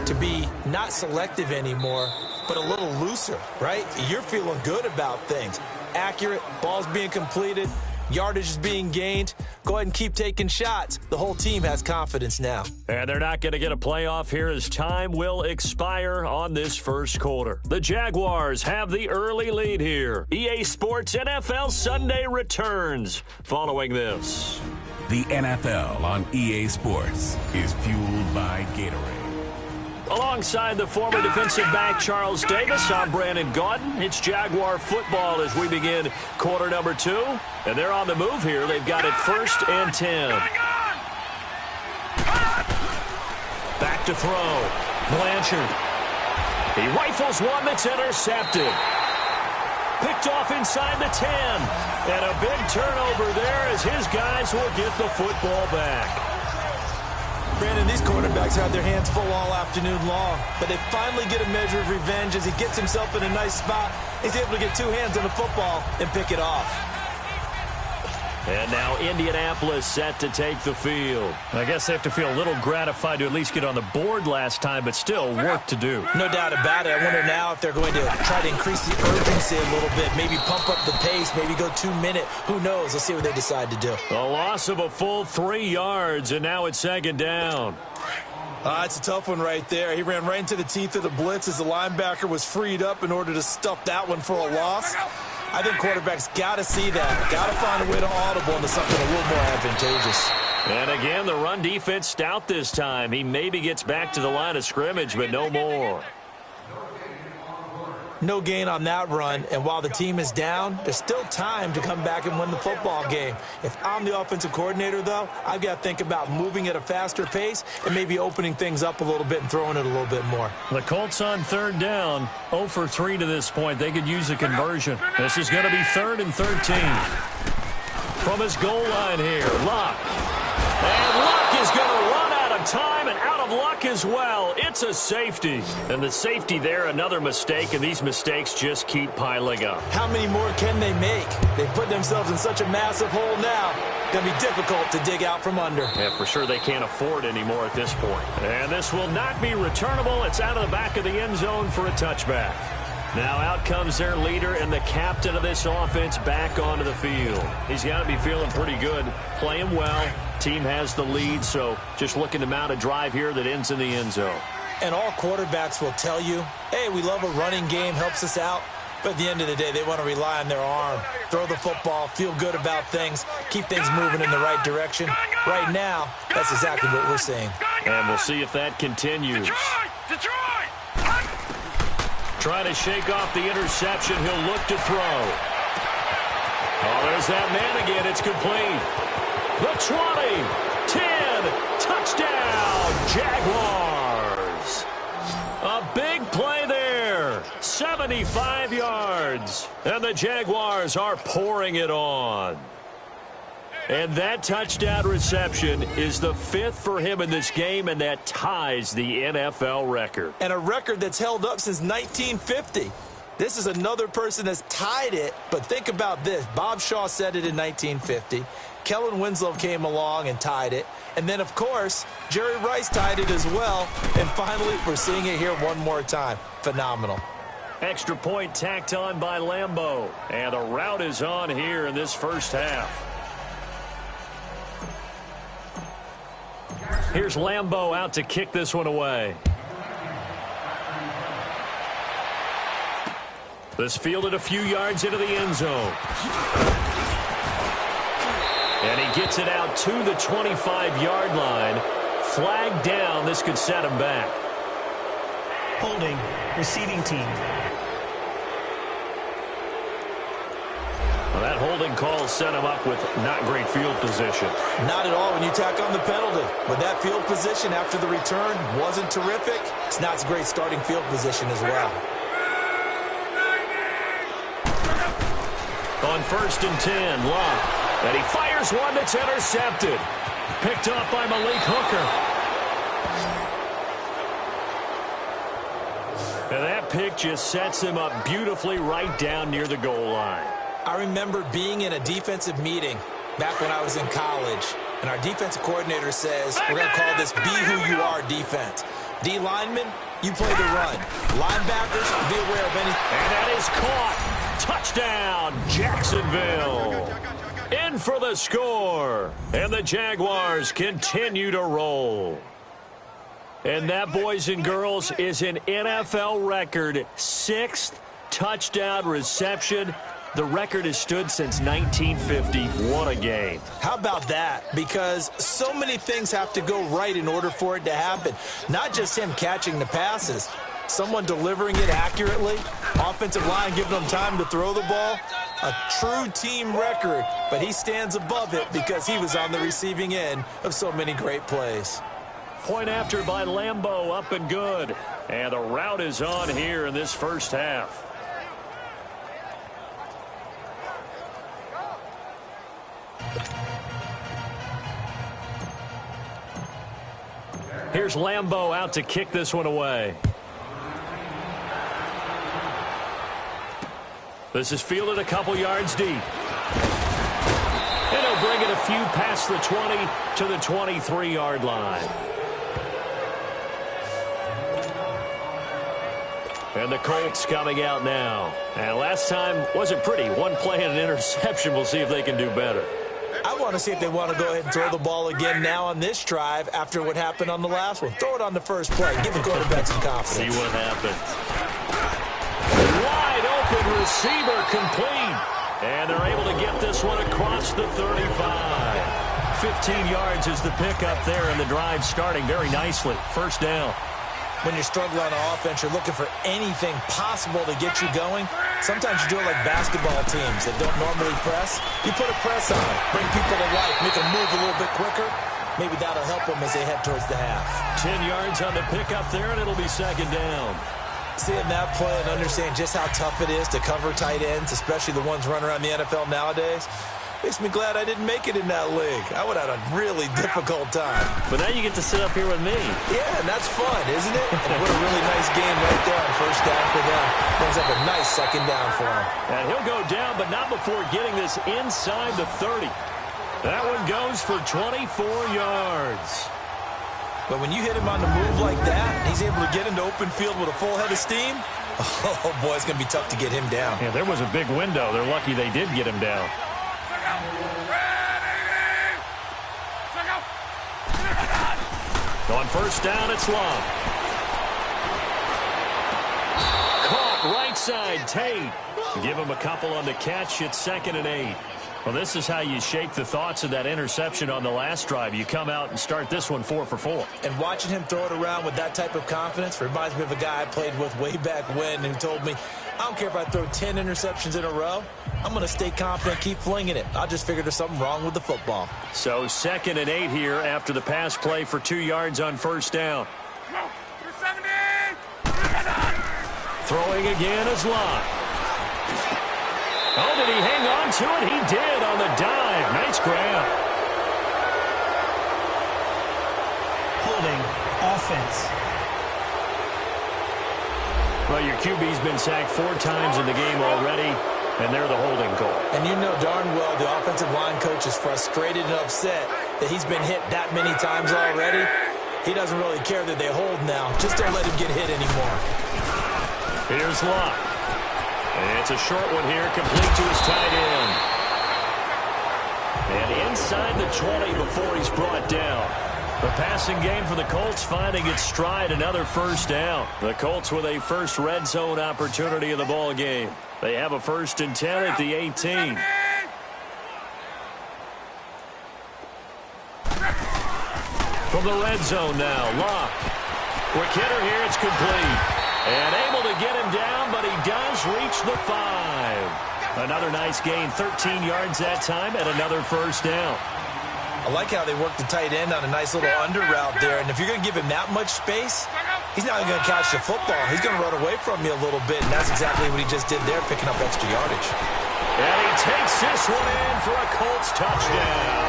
to be not selective anymore, but a little looser, right? You're feeling good about things. Accurate, balls being completed, yardage is being gained. Go ahead and keep taking shots. The whole team has confidence now. And they're not going to get a playoff here as time will expire on this first quarter. The Jaguars have the early lead here. EA Sports NFL Sunday returns following this. The NFL on EA Sports is fueled by Gatorade. Alongside the former defensive back Charles Davis, I'm Brandon Gaudin. It's Jaguar football as we begin quarter number 2. And they're on the move here. They've got it 1st and 10. Back to throw. Blanchard. He rifles one that's intercepted. Picked off inside the 10. And a big turnover there as his guys will get the football back. Brandon, these quarterbacks had their hands full all afternoon long, but they finally get a measure of revenge as he gets himself in a nice spot. He's able to get 2 hands on the football and pick it off. And now Indianapolis set to take the field. I guess they have to feel a little gratified to at least get on the board last time, but still work to do. No doubt about it. I wonder now if they're going to try to increase the urgency a little bit, maybe pump up the pace, maybe go 2-minute. Who knows? Let's see what they decide to do. A loss of a full 3 yards, and now it's 2nd down. It's a tough one right there. He ran right into the teeth of the blitz as the linebacker was freed up in order to stuff that one for a loss. I think quarterbacks got to see that. Got to find a way to audible into something a little more advantageous. And again, the run defense stout this time. He maybe gets back to the line of scrimmage, but no more. No gain on that run, and while the team is down, there's still time to come back and win the football game. If I'm the offensive coordinator, though, I've got to think about moving at a faster pace and maybe opening things up a little bit and throwing it a little bit more. The Colts on third down, 0 for 3 to this point. They could use a conversion. This is going to be 3rd and 13. From his goal line here, Luck. And Luck is going to run out of time and out of luck as well. It's a safety. And the safety there, another mistake, and these mistakes just keep piling up. How many more can they make? They put themselves in such a massive hole now. Going to be difficult to dig out from under. Yeah, for sure they can't afford anymore at this point. And this will not be returnable. It's out of the back of the end zone for a touchback. Now out comes their leader and the captain of this offense back onto the field. He's got to be feeling pretty good, playing well. Team has the lead, so just looking to mount a drive here that ends in the end zone. And all quarterbacks will tell you, hey, we love a running game, helps us out. But at the end of the day, they want to rely on their arm, throw the football, feel good about things, keep things moving in the right direction. Right now, that's exactly what we're seeing. And we'll see if that continues. Detroit! Trying to shake off the interception. He'll look to throw. Oh, there's that man again. It's complete. The 20, 10, touchdown, Jaguars. A big play there, 75 yards, and the Jaguars are pouring it on. And that touchdown reception is the 5th for him in this game, and that ties the NFL record. And a record that's held up since 1950. This is another person that's tied it, but think about this. Bob Shaw said it in 1950. Kellen Winslow came along and tied it. And then, of course, Jerry Rice tied it as well. And finally, we're seeing it here one more time. Phenomenal. Extra point tacked on by Lambeau. And the route is on here in this first half. Here's Lambeau out to kick this one away. This fielded a few yards into the end zone. And he gets it out to the 25-yard line. Flag down. This could set him back. Holding, receiving team. Well, that holding call set him up with not great field position. Not at all when you tack on the penalty. But that field position after the return wasn't terrific. It's not a great starting field position as well. On 1st and 10, Luck. And he fires one that's intercepted. Picked up by Malik Hooker. And that pick just sets him up beautifully right down near the goal line. I remember being in a defensive meeting back when I was in college, and our defensive coordinator says, we're going to call this be who you are defense. D linemen, you play the run. Linebackers, be aware of any. And that is caught. Touchdown, Jacksonville. In for the score. And the Jaguars continue to roll. And that, boys and girls, is an NFL record 6th touchdown reception. The record has stood since 1950. What a game. How about that? Because so many things have to go right in order for it to happen. Not just him catching the passes. Someone delivering it accurately. Offensive line giving them time to throw the ball. A true team record, but he stands above it because he was on the receiving end of so many great plays. Point after by Lambeau, up and good. And the route is on here in this first half. Here's Lambeau out to kick this one away. This is fielded a couple yards deep. And he'll bring it a few past the 20 to the 23-yard line. And the Colts coming out now. And last time wasn't pretty. One play and an interception. We'll see if they can do better. I want to see if they want to go ahead and throw the ball again now on this drive after what happened on the last one. Throw it on the first play. Give the quarterback some confidence. See what happens. Wide open receiver complete. And they're able to get this one across the 35. 15 yards is the pickup there, and the drive starting very nicely. First down. when you're struggling on offense, you're looking for anything possible to get you going. Sometimes you do it like basketball teams that don't normally press. You put a press on it, bring people to life, make them move a little bit quicker. Maybe that'll help them as they head towards the half. 10 yards on the pickup there, and it'll be second down. Seeing that play and understand just how tough it is to cover tight ends, especially the ones running around the NFL nowadays, makes me glad I didn't make it in that league. I would have had a really difficult time. But now you get to sit up here with me. Yeah, and that's fun, isn't it? And what a really nice game right there on first down for them. Brings up a nice second down for him. And he'll go down, but not before getting this inside the 30. That one goes for 24 yards. But when you hit him on the move like that, he's able to get into open field with a full head of steam, oh, boy, it's going to be tough to get him down. Yeah, there was a big window. They're lucky they did get him down. On first down, it's long. Caught right side, Tate. Give him a couple on the catch. It's 2nd and 8. Well, this is how you shape the thoughts of that interception on the last drive. You come out and start this one 4 for 4. And watching him throw it around with that type of confidence reminds me of a guy I played with way back when who told me, I don't care if I throw 10 interceptions in a row. I'm going to stay confident, keep flinging it. I just figured there's something wrong with the football. So 2nd and 8 here after the pass play for 2 yards on first down. Throwing again is Locke. Oh, did he hang on to it? He did on the dive. Nice grab. Holding offense. Well, your QB's been sacked 4 times in the game already, and they're the holding call. And you know darn well the offensive line coach is frustrated and upset that he's been hit that many times already. He doesn't really care that they hold now. Just don't let him get hit anymore. Here's Locke. It's a short one here, complete to his tight end. And inside the 20 before he's brought down. The passing game for the Colts finding its stride, another first down. The Colts with a first red zone opportunity of the ball game. They have a 1st and 10 at the 18. From the red zone now, Locke. Quick hitter here, it's complete. And able to get him down, but he does reach the 5. Another nice gain, 13 yards that time, and another first down. I like how they work the tight end on a nice little under route there. And if you're going to give him that much space, he's not going to catch the football. He's going to run away from you a little bit, and that's exactly what he just did there, picking up extra yardage. And he takes this one in for a Colts touchdown.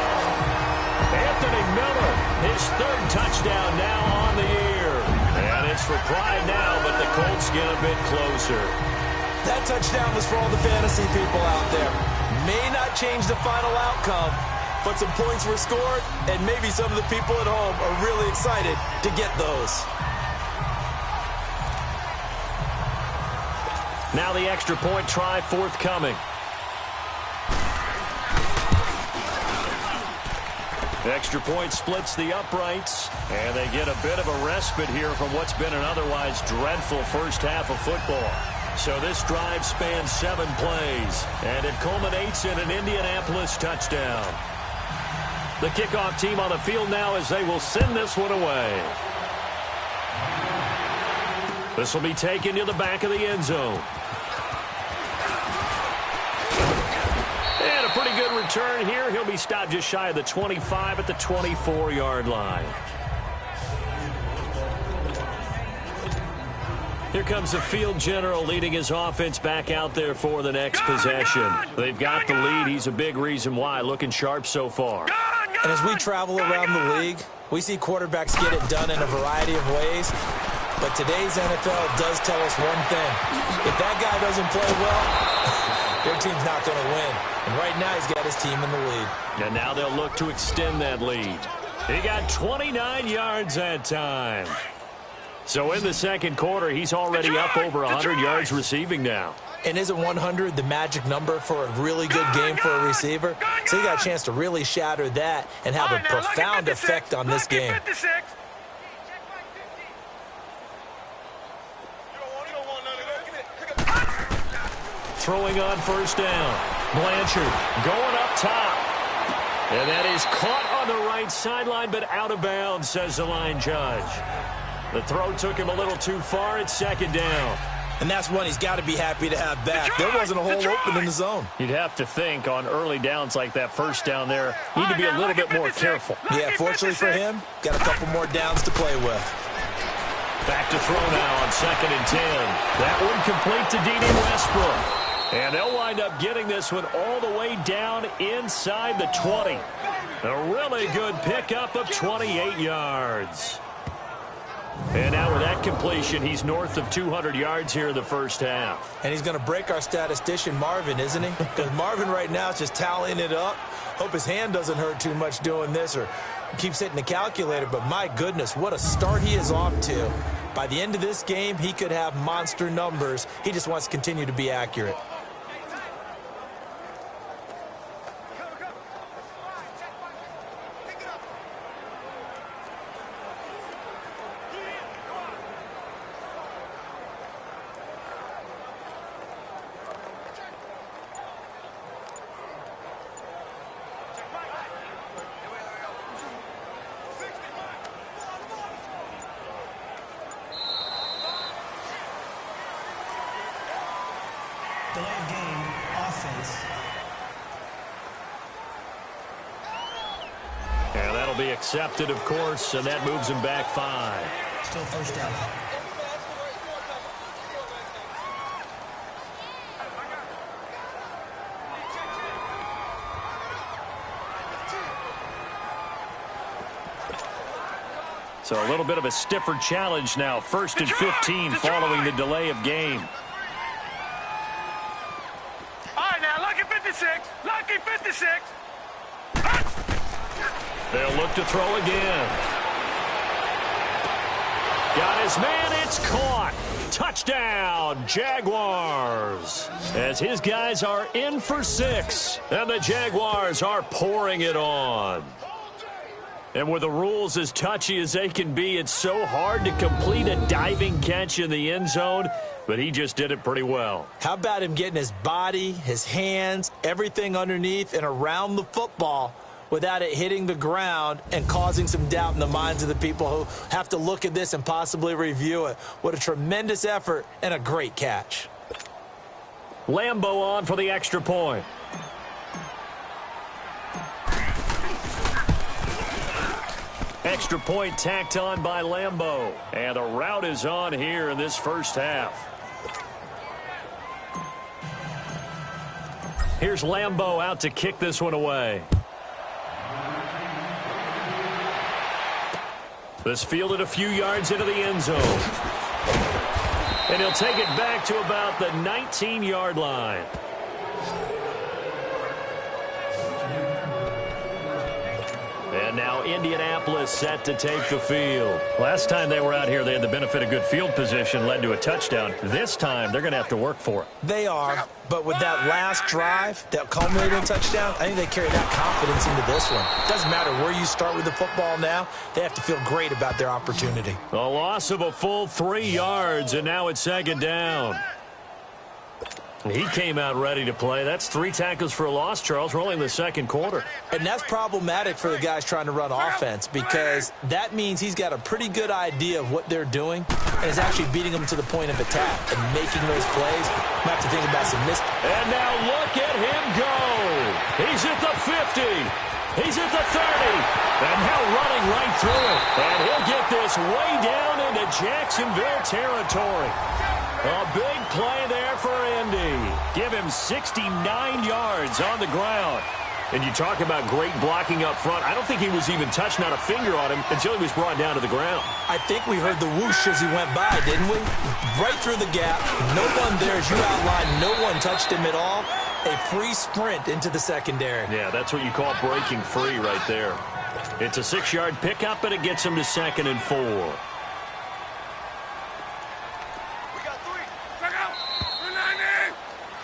Anthony Miller, his 3rd touchdown now on the year. And it's for pride now, but the Colts get a bit closer. That touchdown was for all the fantasy people out there. May not change the final outcome, but some points were scored, and maybe some of the people at home are really excited to get those. Now the extra point try forthcoming. Extra point splits the uprights, and they get a bit of a respite here from what's been an otherwise dreadful first half of football. So this drive spans 7 plays, and it culminates in an Indianapolis touchdown. The kickoff team on the field now as they will send this one away. This will be taken to the back of the end zone. And a pretty good return here. He'll be stopped just shy of the 25 at the 24-yard line. Here comes the field general leading his offense back out there for the next possession. They've got the lead. He's a big reason why. Looking sharp so far. And as we travel around the league, we see quarterbacks get it done in a variety of ways. But today's NFL does tell us one thing. If that guy doesn't play well, their team's not going to win. And right now he's got his team in the lead. And now they'll look to extend that lead. He got 29 yards that time. So in the second quarter, he's already up over 100 yards receiving now. And isn't 100 the magic number for a really good game for a receiver? So he got a chance to really shatter that and have a profound effect on this game. Throwing on first down. Blanchard going up top. And that is caught on the right sideline, but out of bounds, says the line judge. The throw took him a little too far. It's second down. And that's one he's got to be happy to have back. There wasn't a hole open in the zone. You'd have to think on early downs like that, first down there, need to be a little bit more careful. Yeah, fortunately for him, got a couple more downs to play with. Back to throw now on 2nd and 10. That one complete to D.D. Westbrook. And they'll wind up getting this one all the way down inside the 20. A really good pickup of 28 yards. And now with that completion, he's north of 200 yards here in the first half. And he's going to break our statistician Marvin, isn't he? Because Marvin right now is just tallying it up. Hope his hand doesn't hurt too much doing this or keeps hitting the calculator. But my goodness, what a start he is off to. By the end of this game, he could have monster numbers. He just wants to continue to be accurate. And that'll be accepted, of course, and that moves him back 5. Still first down. So a little bit of a stiffer challenge now. 1st and 15 following the delay of game. All right, now, lucky 56. Lucky 56. They'll look to throw again. Got his man. It's caught. Touchdown, Jaguars. As his guys are in for 6. And the Jaguars are pouring it on. And with the rules as touchy as they can be, it's so hard to complete a diving catch in the end zone, but he just did it pretty well. How about him getting his body, his hands, everything underneath and around the football without it hitting the ground and causing some doubt in the minds of the people who have to look at this and possibly review it. What a tremendous effort and a great catch. Lambo on for the extra point. Extra point tacked on by Lambo. And the route is on here in this first half. Here's Lambo out to kick this one away. This fielded a few yards into the end zone. And he'll take it back to about the 19-yard line. And now Indianapolis set to take the field. Last time they were out here, they had the benefit of good field position, led to a touchdown. This time, they're going to have to work for it. They are, but with that last drive, that culminating touchdown, I think they carry that confidence into this one. Doesn't matter where you start with the football now, they have to feel great about their opportunity. A loss of a full 3 yards, and now it's second down. He came out ready to play. That's 3 tackles for a loss, Charles. We're only in the second quarter. And that's problematic for the guys trying to run offense because that means he's got a pretty good idea of what they're doing and is actually beating them to the point of attack and making those plays. You have to think about some missed. And now look at him go. He's at the 50. He's at the 30. And now running right through it. And he'll get this way down into Jacksonville territory. A big play there for Indy. Give him 69 yards on the ground. And you talk about great blocking up front. I don't think he was even touched, not a finger on him, until he was brought down to the ground. I think we heard the whoosh as he went by, didn't we? Right through the gap. No one there, as you outlined. No one touched him at all. A free sprint into the secondary. Yeah, that's what you call breaking free right there. It's a 6-yard pickup, and it gets him to 2nd and 4.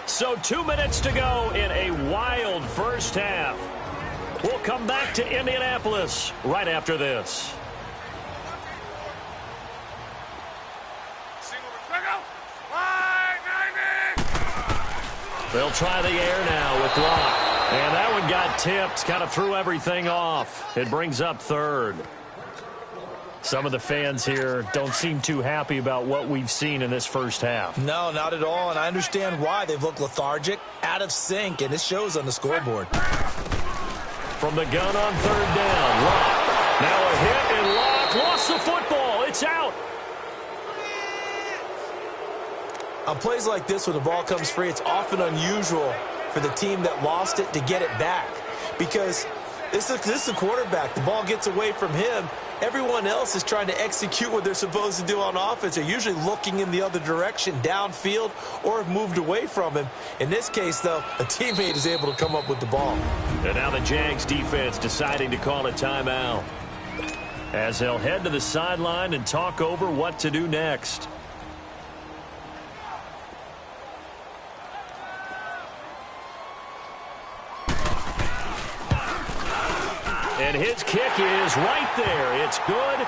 So 2 minutes to go in a wild first half. We'll come back to Indianapolis right after this. They'll try the air now with Locke. And that one got tipped, kind of threw everything off. It brings up 3rd. Some of the fans here don't seem too happy about what we've seen in this first half. No, not at all, and I understand why. They've looked lethargic, out of sync, and it shows on the scoreboard. From the gun on third down, Locke. Now a hit, and Locke lost the football. It's out. On plays like this, when the ball comes free, it's often unusual for the team that lost it to get it back, because this is the quarterback. The ball gets away from him. Everyone else is trying to execute what they're supposed to do on offense. They're usually looking in the other direction, downfield, or have moved away from him. In this case, though, a teammate is able to come up with the ball. And now the Jags defense deciding to call a timeout, as they'll head to the sideline and talk over what to do next. And his kick is right there. It's good.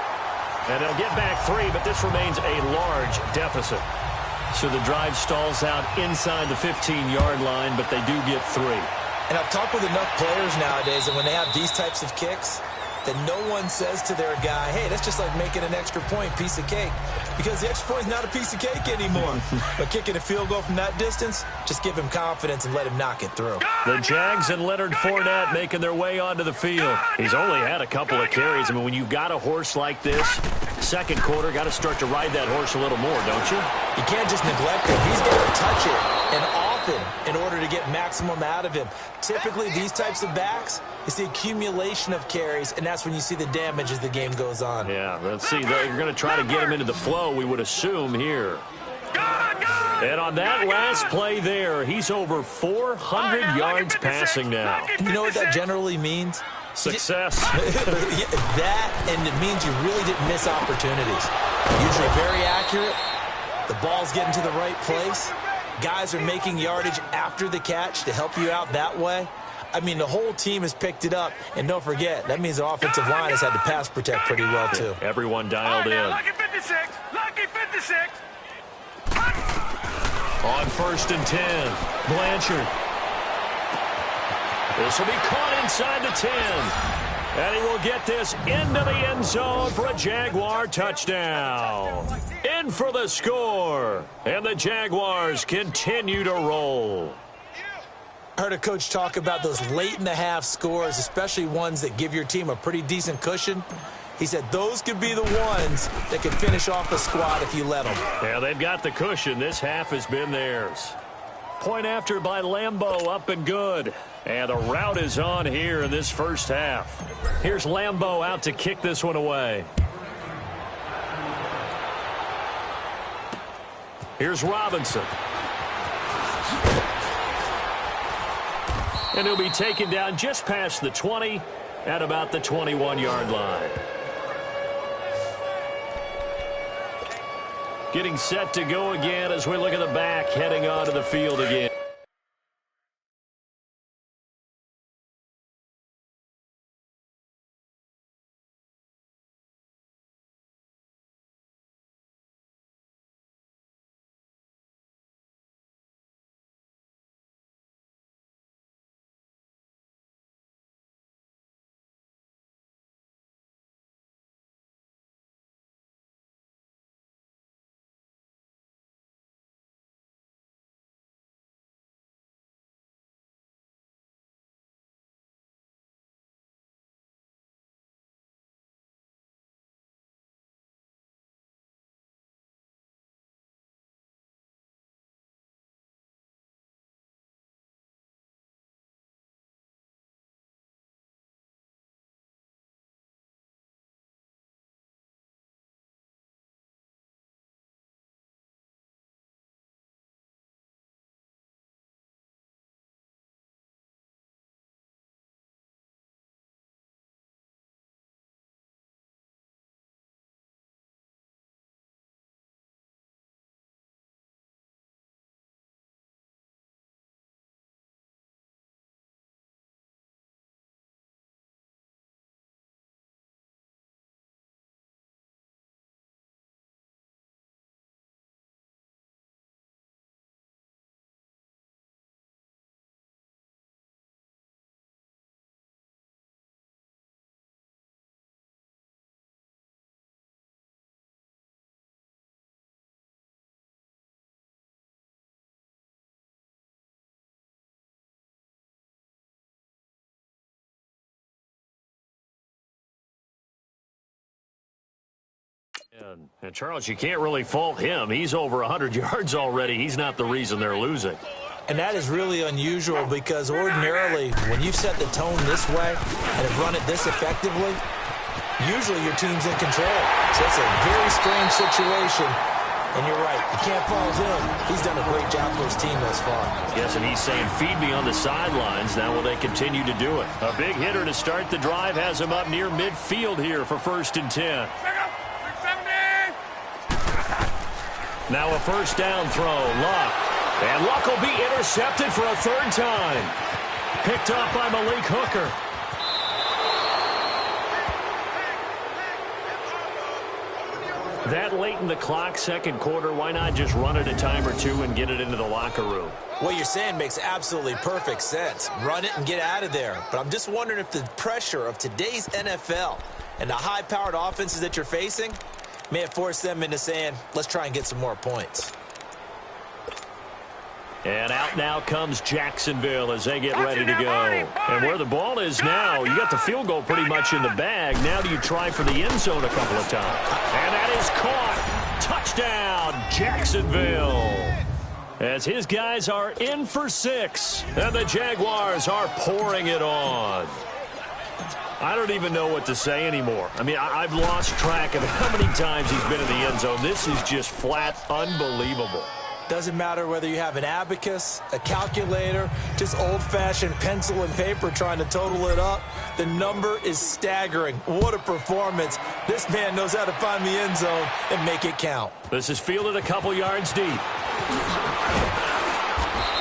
And they'll get back 3, but this remains a large deficit. So the drive stalls out inside the 15-yard line, but they do get 3. And I've talked with enough players nowadays that when they have these types of kicks, that no one says to their guy, hey, that's just like making an extra point, piece of cake. Because the extra point is not a piece of cake anymore. But kicking a field goal from that distance, just give him confidence and let him knock it through. The Jags and Leonard Fournette making their way onto the field. He's only had a couple of carries. I mean, when you've got a horse like this, second quarter, got to start to ride that horse a little more, don't you? You can't just neglect him. He's got to touch it, and often, in order to get maximum out of him. Typically, these types of backs, it's the accumulation of carries, and that's when you see the damage as the game goes on. Yeah, let's see. They're going to try to get him into the flow, we would assume, here. And on that last play there, he's over 400 yards passing now. You know what that generally means? Success. That, and it means you really didn't miss opportunities. Usually very accurate. The ball's getting to the right place. Guys are making yardage after the catch to help you out that way. I mean, the whole team has picked it up. And don't forget, that means the offensive line has had to pass protect pretty well, too. Everyone dialed in. Lucky 56. Lucky 56. On 1st and 10, Blanchard. This will be caught inside the 10. And he will get this into the end zone for a Jaguar touchdown. In for the score. And the Jaguars continue to roll. I heard a coach talk about those late-in-the-half scores, especially ones that give your team a pretty decent cushion. He said those could be the ones that could finish off the squad if you let them. Yeah, they've got the cushion. This half has been theirs. Point after by Lambeau, up and good. And the route is on here in this first half. Here's Lambeau out to kick this one away. Here's Robinson. And he'll be taken down just past the 20 at about the 21-yard line. Getting set to go again as we look at the back heading onto the field again. And Charles, you can't really fault him. He's over 100 yards already. He's not the reason they're losing. And that is really unusual because ordinarily, when you've set the tone this way and have run it this effectively, usually your team's in control. So it's a very strange situation. And you're right, you can't fault him. He's done a great job for his team thus far. Yes, and he's saying, feed me on the sidelines. Now will they continue to do it? A big hitter to start the drive has him up near midfield here for 1st and 10. Now a first down throw, Luck. And Luck will be intercepted for a 3rd time. Picked up by Malik Hooker. That late in the clock, 2nd quarter, why not just run it a time or two and get it into the locker room? What you're saying makes absolutely perfect sense. Run it and get out of there. But I'm just wondering if the pressure of today's NFL and the high-powered offenses that you're facing may have forced them into saying, let's try and get some more points. And out now comes Jacksonville as they get ready to go. And where the ball is now, you got the field goal pretty much in the bag. Now do you try for the end zone a couple of times? And that is caught. Touchdown, Jacksonville. As his guys are in for 6. And the Jaguars are pouring it on. I don't even know what to say anymore. I mean, I've lost track of how many times he's been in the end zone. This is just flat unbelievable. Doesn't matter whether you have an abacus, a calculator, just old-fashioned pencil and paper trying to total it up. The number is staggering. What a performance. This man knows how to find the end zone and make it count. This is fielded a couple yards deep.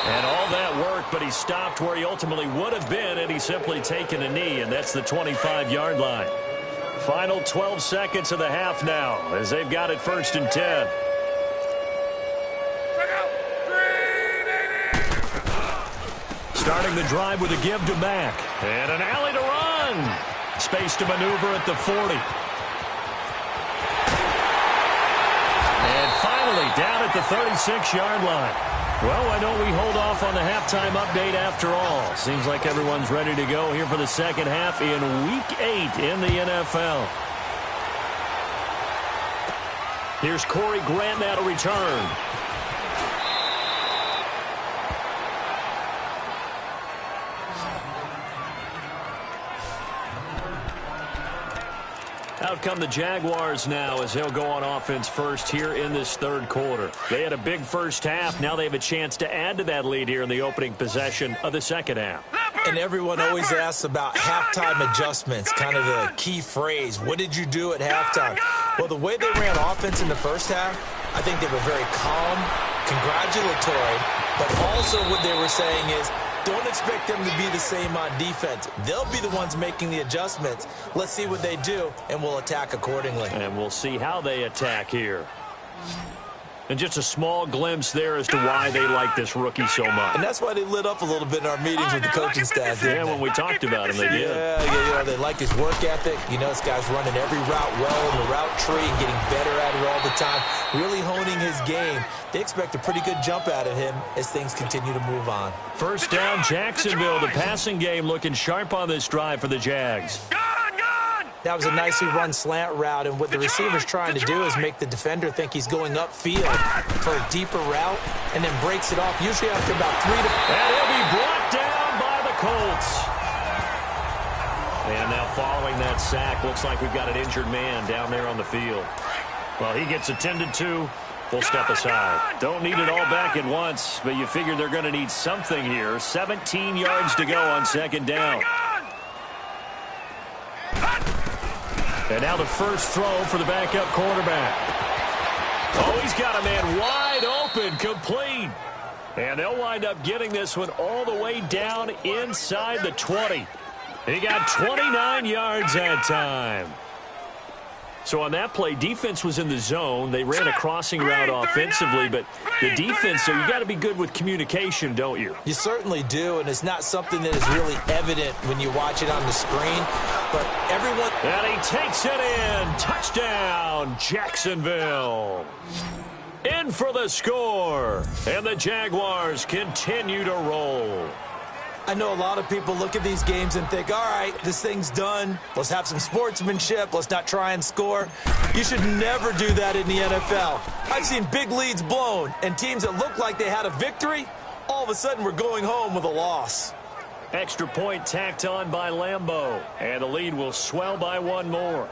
And all that work, but he stopped where he ultimately would have been had he simply taken a knee, and that's the 25-yard line. Final 12 seconds of the half now as they've got it 1st and 10. Starting the drive with a give to Mack. And an alley to run. Space to maneuver at the 40. And finally down at the 36-yard line. Well, why don't we hold off on the halftime update after all? Seems like everyone's ready to go here for the second half in Week 8 in the NFL. Here's Corey Grant now to return. Out come the Jaguars now as they'll go on offense first here in this 3rd quarter. They had a big first half. Now they have a chance to add to that lead here in the opening possession of the second half. And everyone always asks about halftime adjustments, kind of the key phrase. What did you do at halftime? Well, the way they ran offense in the first half, I think they were very calm, congratulatory, but also what they were saying is, don't expect them to be the same on defense. They'll be the ones making the adjustments. Let's see what they do, and we'll attack accordingly. And we'll see how they attack here. And just a small glimpse there as to why they like this rookie so much. And that's why they lit up a little bit in our meetings with the coaching staff. Yeah, when we talked about him, they did. Yeah, you know, they like his work ethic. You know, this guy's running every route well in the route tree and getting better at it all the time, really honing his game. They expect a pretty good jump out of him as things continue to move on. First down, Jacksonville. The passing game looking sharp on this drive for the Jags. That was a nicely run slant route, and what the receiver's trying to do is make the defender think he's going upfield for a deeper route, and then breaks it off, usually after about 3 to... And he'll be brought down by the Colts. And now following that sack, looks like we've got an injured man down there on the field. Well, he gets attended to. We'll step aside. Don't need it all back at once, but you figure they're going to need something here. 17 yards to go on second down. And now the first throw for the backup quarterback. Oh, he's got a man wide open, complete. And they'll wind up getting this one all the way down inside the 20. He got 29 yards that time. So on that play, defense was in the zone. They ran a crossing route offensively, but the defense, so you got to be good with communication, don't you? You certainly do, and it's not something that is really evident when you watch it on the screen. But everyone... And he takes it in. Touchdown, Jacksonville. In for the score. And the Jaguars continue to roll. I know a lot of people look at these games and think, all right, this thing's done. Let's have some sportsmanship. Let's not try and score. You should never do that in the NFL. I've seen big leads blown, and teams that looked like they had a victory, all of a sudden were going home with a loss. Extra point tacked on by Lambeau, and the lead will swell by one more.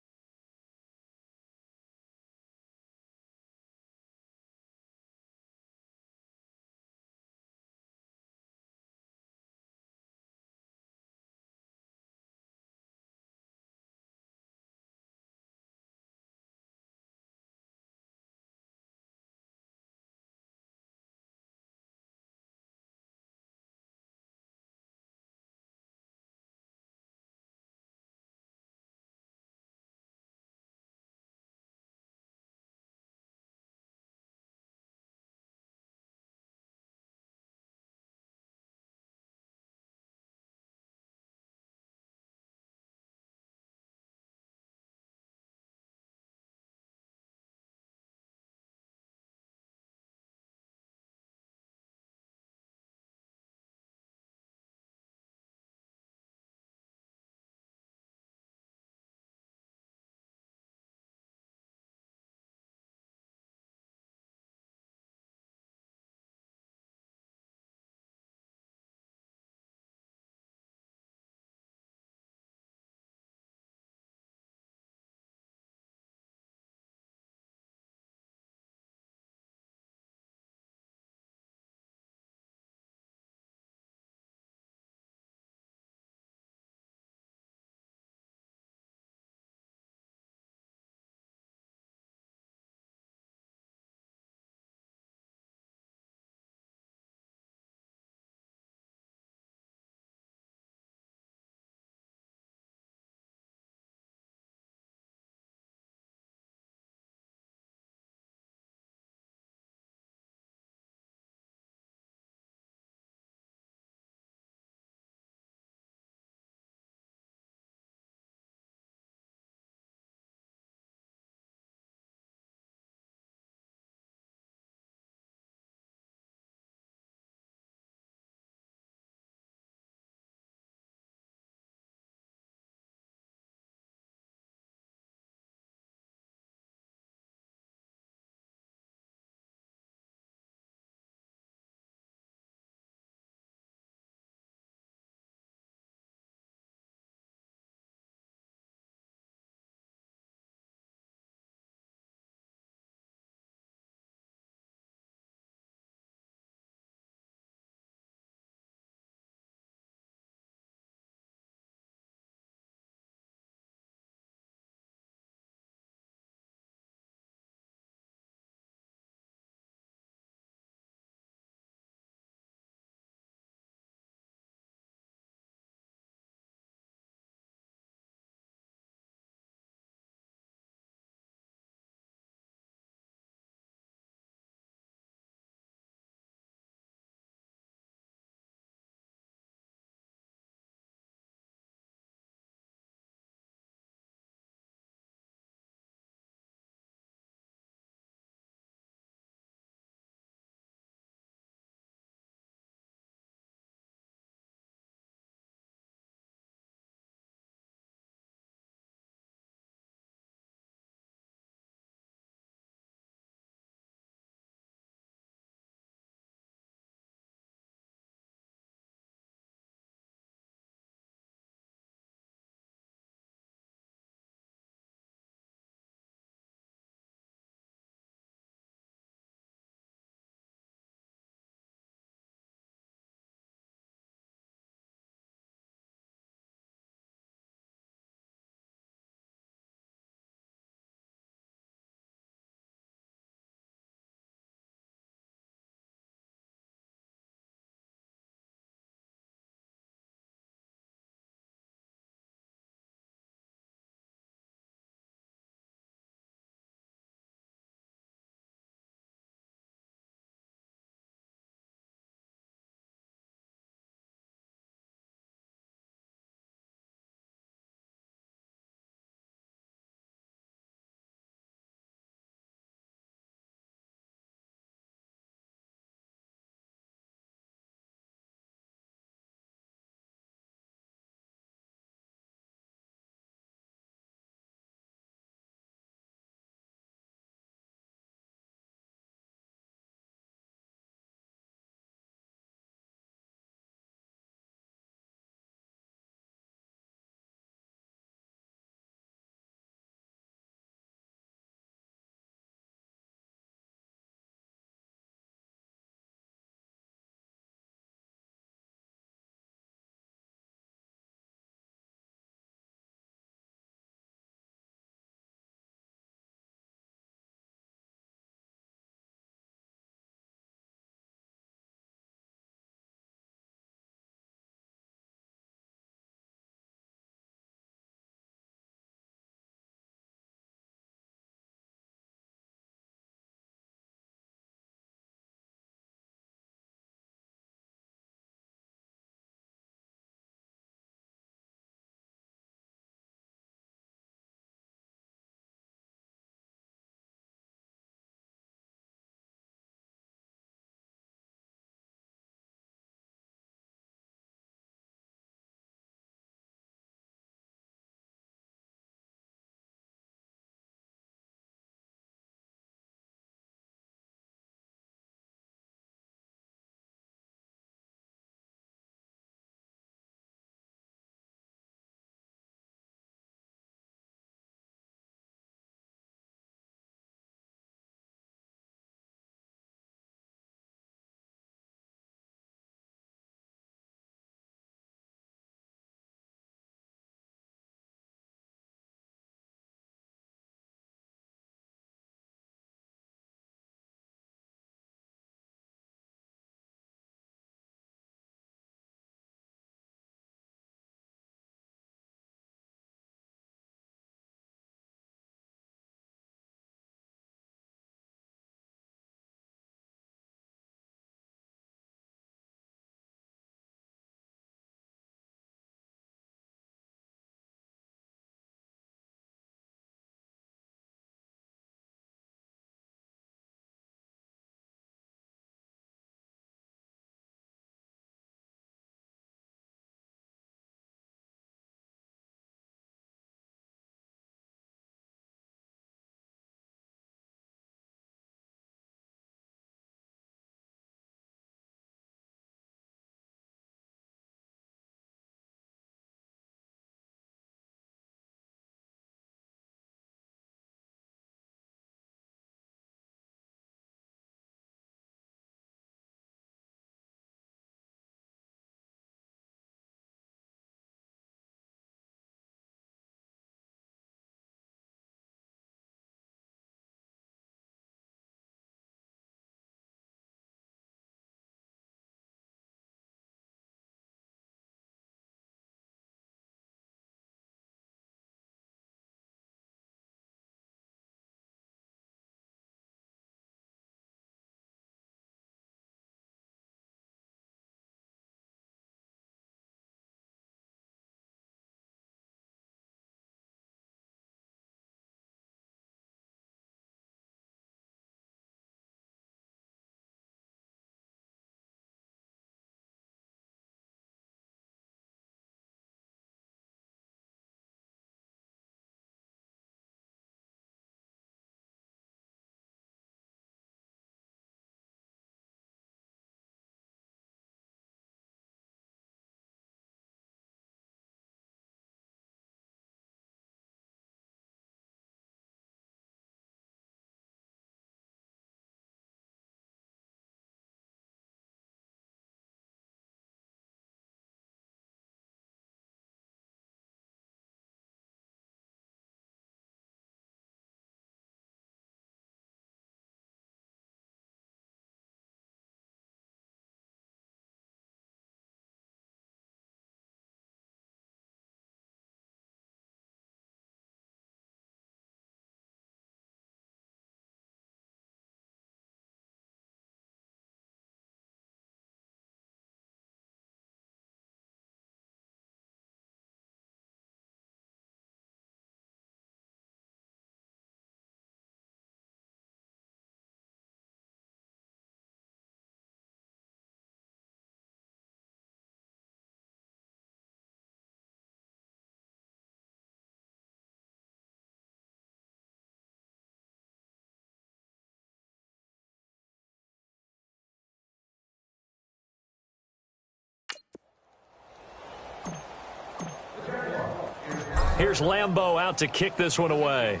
Here's Lambeau out to kick this one away.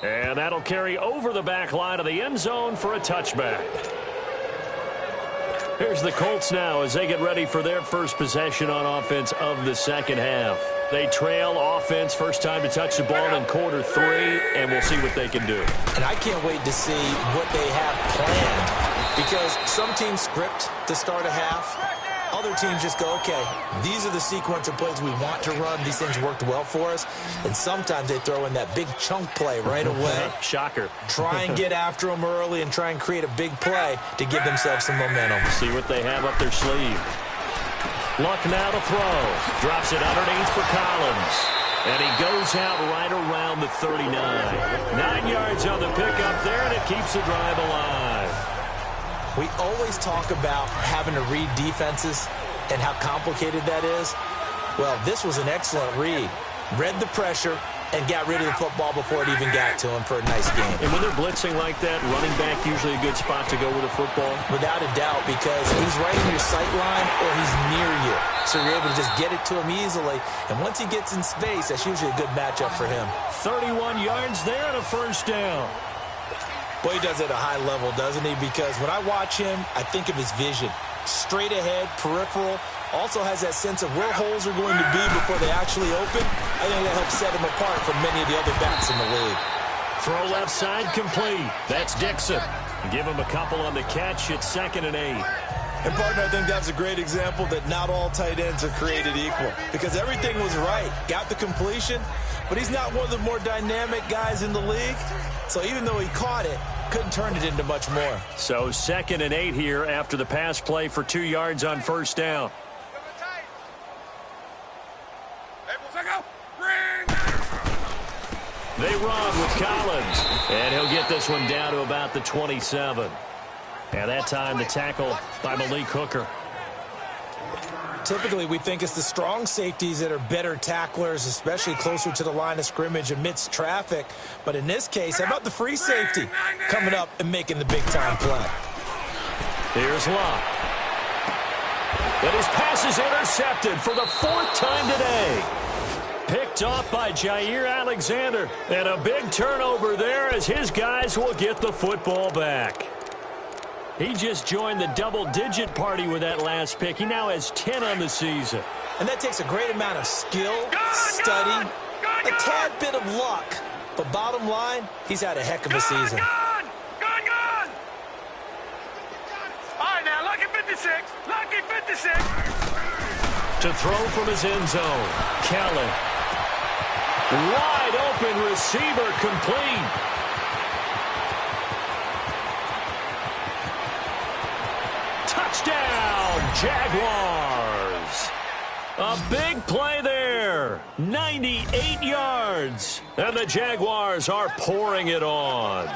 And that'll carry over the back line of the end zone for a touchback. Here's the Colts now as they get ready for their first possession on offense of the second half. They trail offense, first time to touch the ball in quarter 3, and we'll see what they can do. And I can't wait to see what they have planned, because some teams script to start a half. Other teams just go, okay, these are the sequence of plays we want to run. These things worked well for us. And sometimes they throw in that big chunk play right away. Shocker. Try and get after them early and try and create a big play to give themselves some momentum. See what they have up their sleeve. Luck now to throw. Drops it underneath for Collins. And he goes out right around the 39. 9 yards on the pickup there, and it keeps the drive alive. We always talk about having to read defenses and how complicated that is. Well, this was an excellent read. Read the pressure and got rid of the football before it even got to him for a nice game. And when they're blitzing like that, running back usually a good spot to go with a football? Without a doubt, because he's right in your sight line or he's near you. So you're able to just get it to him easily. And once he gets in space, that's usually a good matchup for him. 31 yards there and a first down. Boy, he does it at a high level, doesn't he? Because when I watch him, I think of his vision. Straight ahead, peripheral. Also has that sense of where holes are going to be before they actually open. I think that helps set him apart from many of the other backs in the league. Throw left side complete. That's Dixon. Give him a couple on the catch. It's 2nd and 8. And, partner, I think that's a great example that not all tight ends are created equal. Because everything was right. Got the completion, but he's not one of the more dynamic guys in the league. So even though he caught it, couldn't turn it into much more. So 2nd and 8 here after the pass play for 2 yards on first down. They run with Collins, and he'll get this one down to about the 27. And that time the tackle by Malik Hooker. Typically, we think it's the strong safeties that are better tacklers, especially closer to the line of scrimmage amidst traffic. But in this case, how about the free safety coming up and making the big-time play? Here's Luck. And his pass is intercepted for the 4th time today. Picked off by Jair Alexander. And a big turnover there as his guys will get the football back. He just joined the double-digit party with that last pick. He now has 10 on the season. And that takes a great amount of skill, study, a tad bit of luck. But bottom line, he's had a heck of a season. Gone! All right, now, lucky 56. Lucky 56. To throw from his end zone, Kelly. Wide open receiver complete. Touchdown, Jaguars. A big play there. 98 yards. And the Jaguars are pouring it on.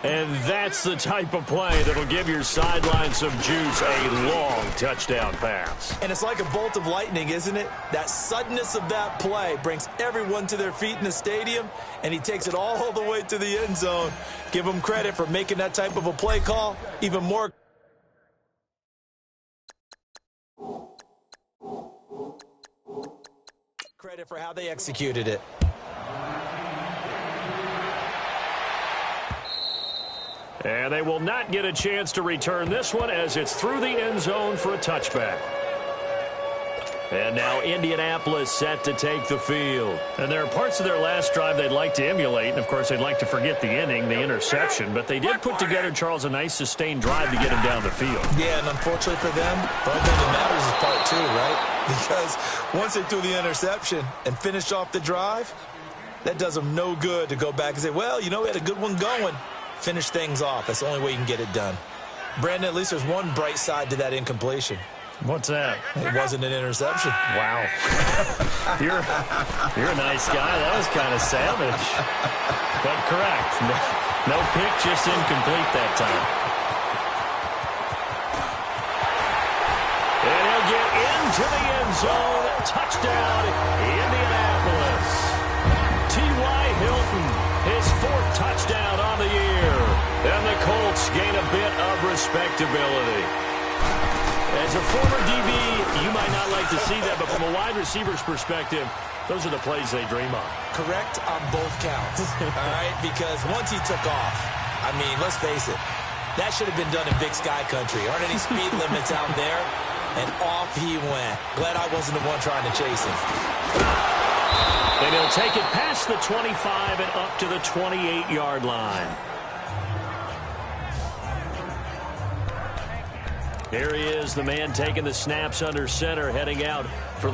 And that's the type of play that'll give your sideline some juice, a long touchdown pass. And it's like a bolt of lightning, isn't it? That suddenness of that play brings everyone to their feet in the stadium, and he takes it all the way to the end zone. Give him credit for making that type of a play call. Even more credit for how they executed it. And they will not get a chance to return this one as it's through the end zone for a touchback. And now Indianapolis set to take the field. And there are parts of their last drive they'd like to emulate. And, of course, they'd like to forget the inning, the interception. But they did put together, Charles, a nice sustained drive to get him down the field. Yeah, and unfortunately for them, the only thing that matters is part 2, right? Because once they threw the interception and finished off the drive, that does them no good to go back and say, well, you know, we had a good one going. Finish things off. That's the only way you can get it done. Brandon, at least there's one bright side to that incompletion. What's that? It wasn't an interception. Wow. You're a nice guy. That was kind of savage. But correct. No pick, just incomplete that time. And he'll get into the end zone. Touchdown, Indianapolis. T.Y. Hilton, his 4th touchdown on the year. And the Colts gain a bit of respectability. As a former DB, you might not like to see that, but from a wide receiver's perspective, those are the plays they dream of. Correct on both counts, all right? Because once he took off, I mean, let's face it, that should have been done in Big Sky Country. Aren't any speed limits out there? And off he went. Glad I wasn't the one trying to chase him. And he'll take it past the 25 and up to the 28-yard line. Here he is, the man taking the snaps under center, heading out for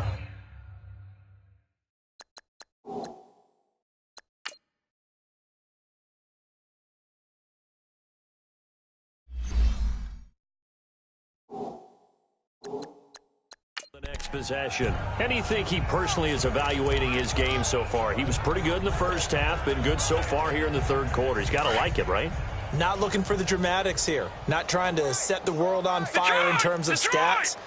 the next possession. How do you think he personally is evaluating his game so far? He was pretty good in the first half, been good so far here in the third quarter. He's got to like it, right? Not looking for the dramatics here. Not trying to set the world on fire in terms of stats.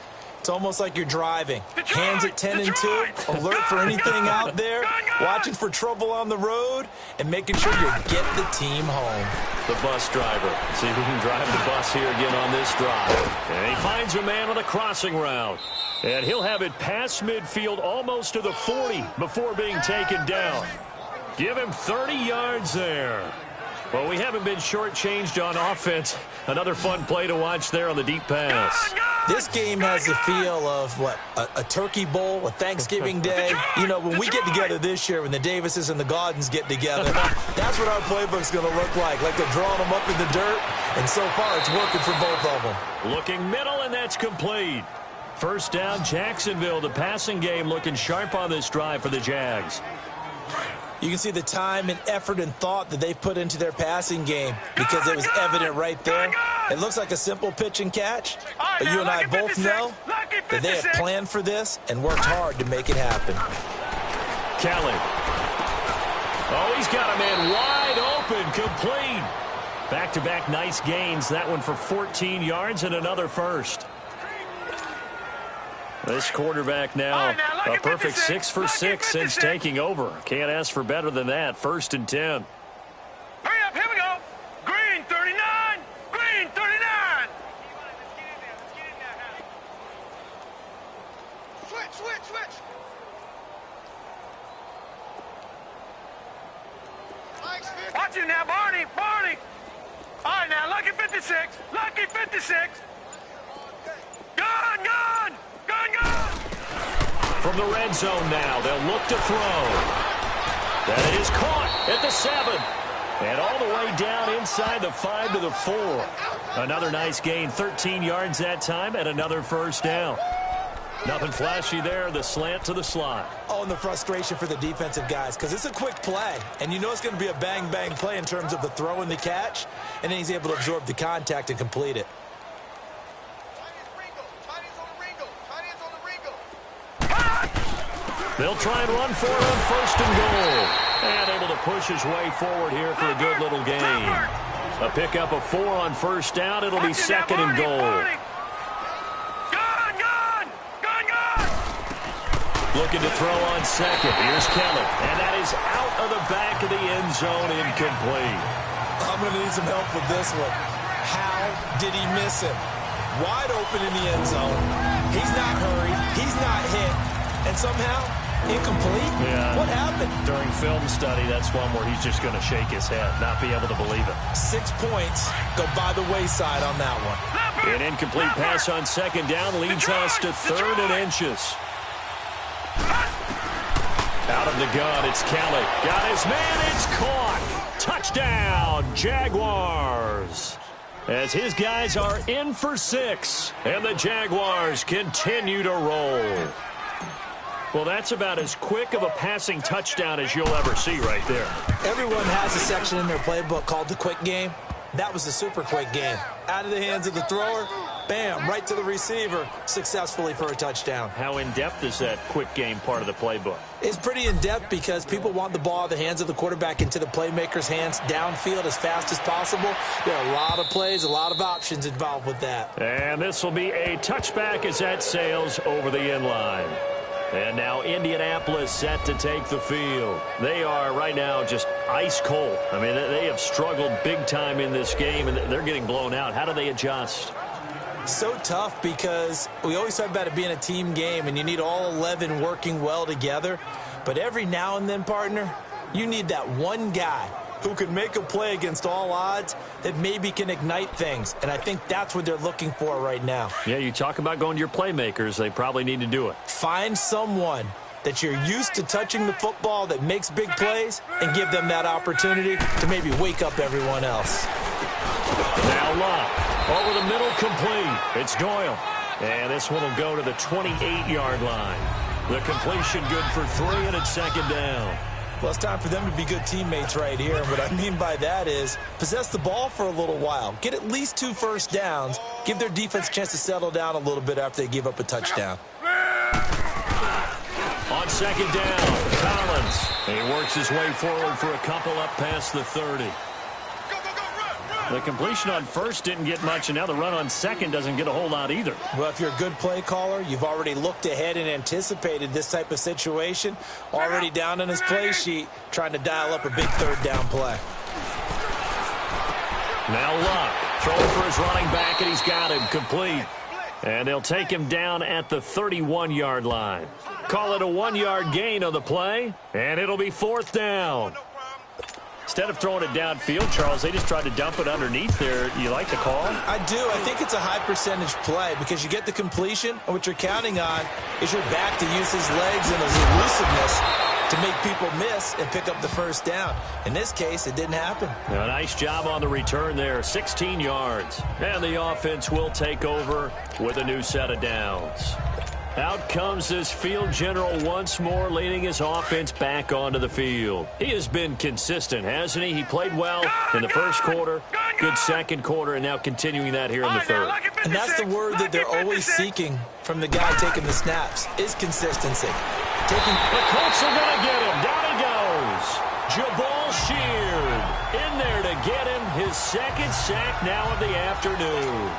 It's almost like you're driving. Hands at 10 and 2, alert for anything out there, watching for trouble on the road, and making sure you get the team home. The bus driver. See if we can drive the bus here again on this drive. And he finds a man on the crossing route. And he'll have it past midfield almost to the 40 before being taken down. Give him 30 yards there. Well, we haven't been shortchanged on offense. Another fun play to watch there on the deep pass. This game has the feel of, what, a turkey bowl, a Thanksgiving day. You know, when we get together this year, when the Davises and the Gaudens get together, that's what our playbook's going to look like they're drawing them up in the dirt. And so far, it's working for both of them. Looking middle, and that's complete. First down, Jacksonville. The passing game looking sharp on this drive for the Jags. You can see the time and effort and thought that they've put into their passing game because it was evident right there. It looks like a simple pitch and catch, but you and I both know that they have planned for this and worked hard to make it happen. Kelly. Oh, he's got a man wide open, complete. Back-to-back nice gains. That one for 14 yards and another first. This quarterback now a perfect 6 for 6 since taking over. Can't ask for better than that. 1st and 10. Hurry up, here we go. Green 39, green 39. Switch. Watch it now, Barney. All right, now, lucky 56. Gun. From the red zone now, they'll look to throw. That is caught at the 7. And all the way down inside the 5 to the 4. Another nice gain, 13 yards that time, and another first down. Nothing flashy there, the slant to the slot. Oh, and the frustration for the defensive guys, because it's a quick play, and you know it's going to be a bang-bang play in terms of the throw and the catch, and then he's able to absorb the contact and complete it. They'll try and run for it on 1st and goal. And able to push his way forward here for a good little gain. A pickup of 4 on 1st down. It'll be 2nd and goal. Gun. Looking to throw on 2nd. Here's Kelly. And that is out of the back of the end zone, incomplete. I'm going to need some help with this one. How did he miss it? Wide open in the end zone. He's not hurried. He's not hit. And somehow, incomplete? Yeah. What happened? During film study, that's one where he's just going to shake his head, not be able to believe it. 6 points go by the wayside on that one. An incomplete pass on 2nd down leads us to 3rd and inches. Out of the gun, it's Kelly. Got his man, it's caught. Touchdown, Jaguars. As his guys are in for 6, and the Jaguars continue to roll. Well, that's about as quick of a passing touchdown as you'll ever see right there. Everyone has a section in their playbook called the quick game. That was the super quick game. Out of the hands of the thrower, bam, right to the receiver, successfully for a touchdown. How in-depth is that quick game part of the playbook? It's pretty in-depth because people want the ball out of the hands of the quarterback into the playmaker's hands downfield as fast as possible. There are a lot of plays, a lot of options involved with that. And this will be a touchback as that sails over the end line. And now Indianapolis set to take the field. They are right now just ice cold. I mean, they have struggled big time in this game, and they're getting blown out. How do they adjust? So tough because we always talk about it being a team game and you need all 11 working well together. But every now and then, partner, you need that one guy who can make a play against all odds that maybe can ignite things. And I think that's what they're looking for right now. Yeah, you talk about going to your playmakers. They probably need to do it. Find someone that you're used to touching the football that makes big plays and give them that opportunity to maybe wake up everyone else. Now Locke. Over the middle, complete. It's Doyle. And this one will go to the 28-yard line. The completion good for 3, and it's second down. Well, it's time for them to be good teammates right here. And what I mean by that is possess the ball for a little while. Get at least 2 first downs. Give their defense a chance to settle down a little bit after they give up a touchdown. On second down, Collins. He works his way forward for a couple up past the 30. The completion on first didn't get much, and now the run on second doesn't get a whole lot either. Well, if you're a good play caller, you've already looked ahead and anticipated this type of situation. Already down on his play sheet, trying to dial up a big third down play. Now Locke, throwing for his running back, and he's got him complete. And they'll take him down at the 31-yard line. Call it a 1-yard gain on the play, and it'll be fourth down. Instead of throwing it downfield, Charles, they just tried to dump it underneath there. You like the call? I do. I think it's a high-percentage play because you get the completion, and what you're counting on is your back to use his legs and his elusiveness to make people miss and pick up the first down. In this case, it didn't happen. A nice job on the return there, 16 yards. And the offense will take over with a new set of downs. Out comes this field general once more, leading his offense back onto the field. He has been consistent, hasn't he? He played well in the first quarter, good second quarter, and now continuing that here in the third. And that's the word that they're always seeking from the guy taking the snaps, is consistency. The Colts are going to get him. Down he goes. Jabal Sheard in there to get him his second sack now of the afternoon.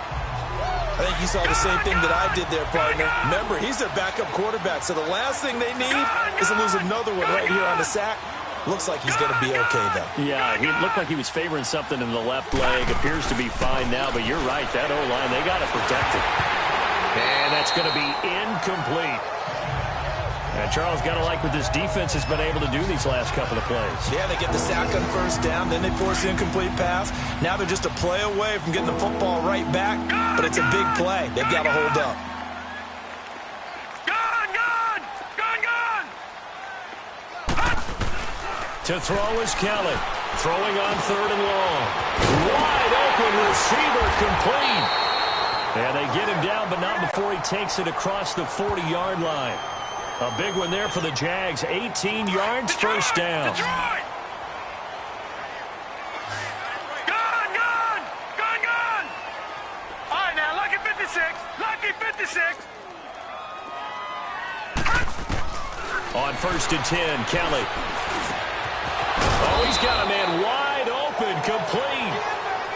I think you saw the same thing that I did there, partner. Remember, he's their backup quarterback, so the last thing they need is to lose another one right here on the sack. Looks like he's going to be okay, though. Yeah, he looked like he was favoring something in the left leg. Appears to be fine now, but you're right. That O-line, they got to protect it. And that's going to be incomplete. And Charles, got to like what this defense has been able to do these last couple of plays. Yeah, they get the sack on first down, then they force the incomplete pass. Now they're just a play away from getting the football right back, but it's a big play. They've got to hold up. To throw is Kelly. Throwing on third and long. Wide open receiver complete. And they get him down, but not before he takes it across the 40-yard line. A big one there for the Jags. 18 yards, first down. Gone! All right, now, lucky 56. Lucky 56. On first and 10, Kelly. Oh, he's got a man wide open, complete.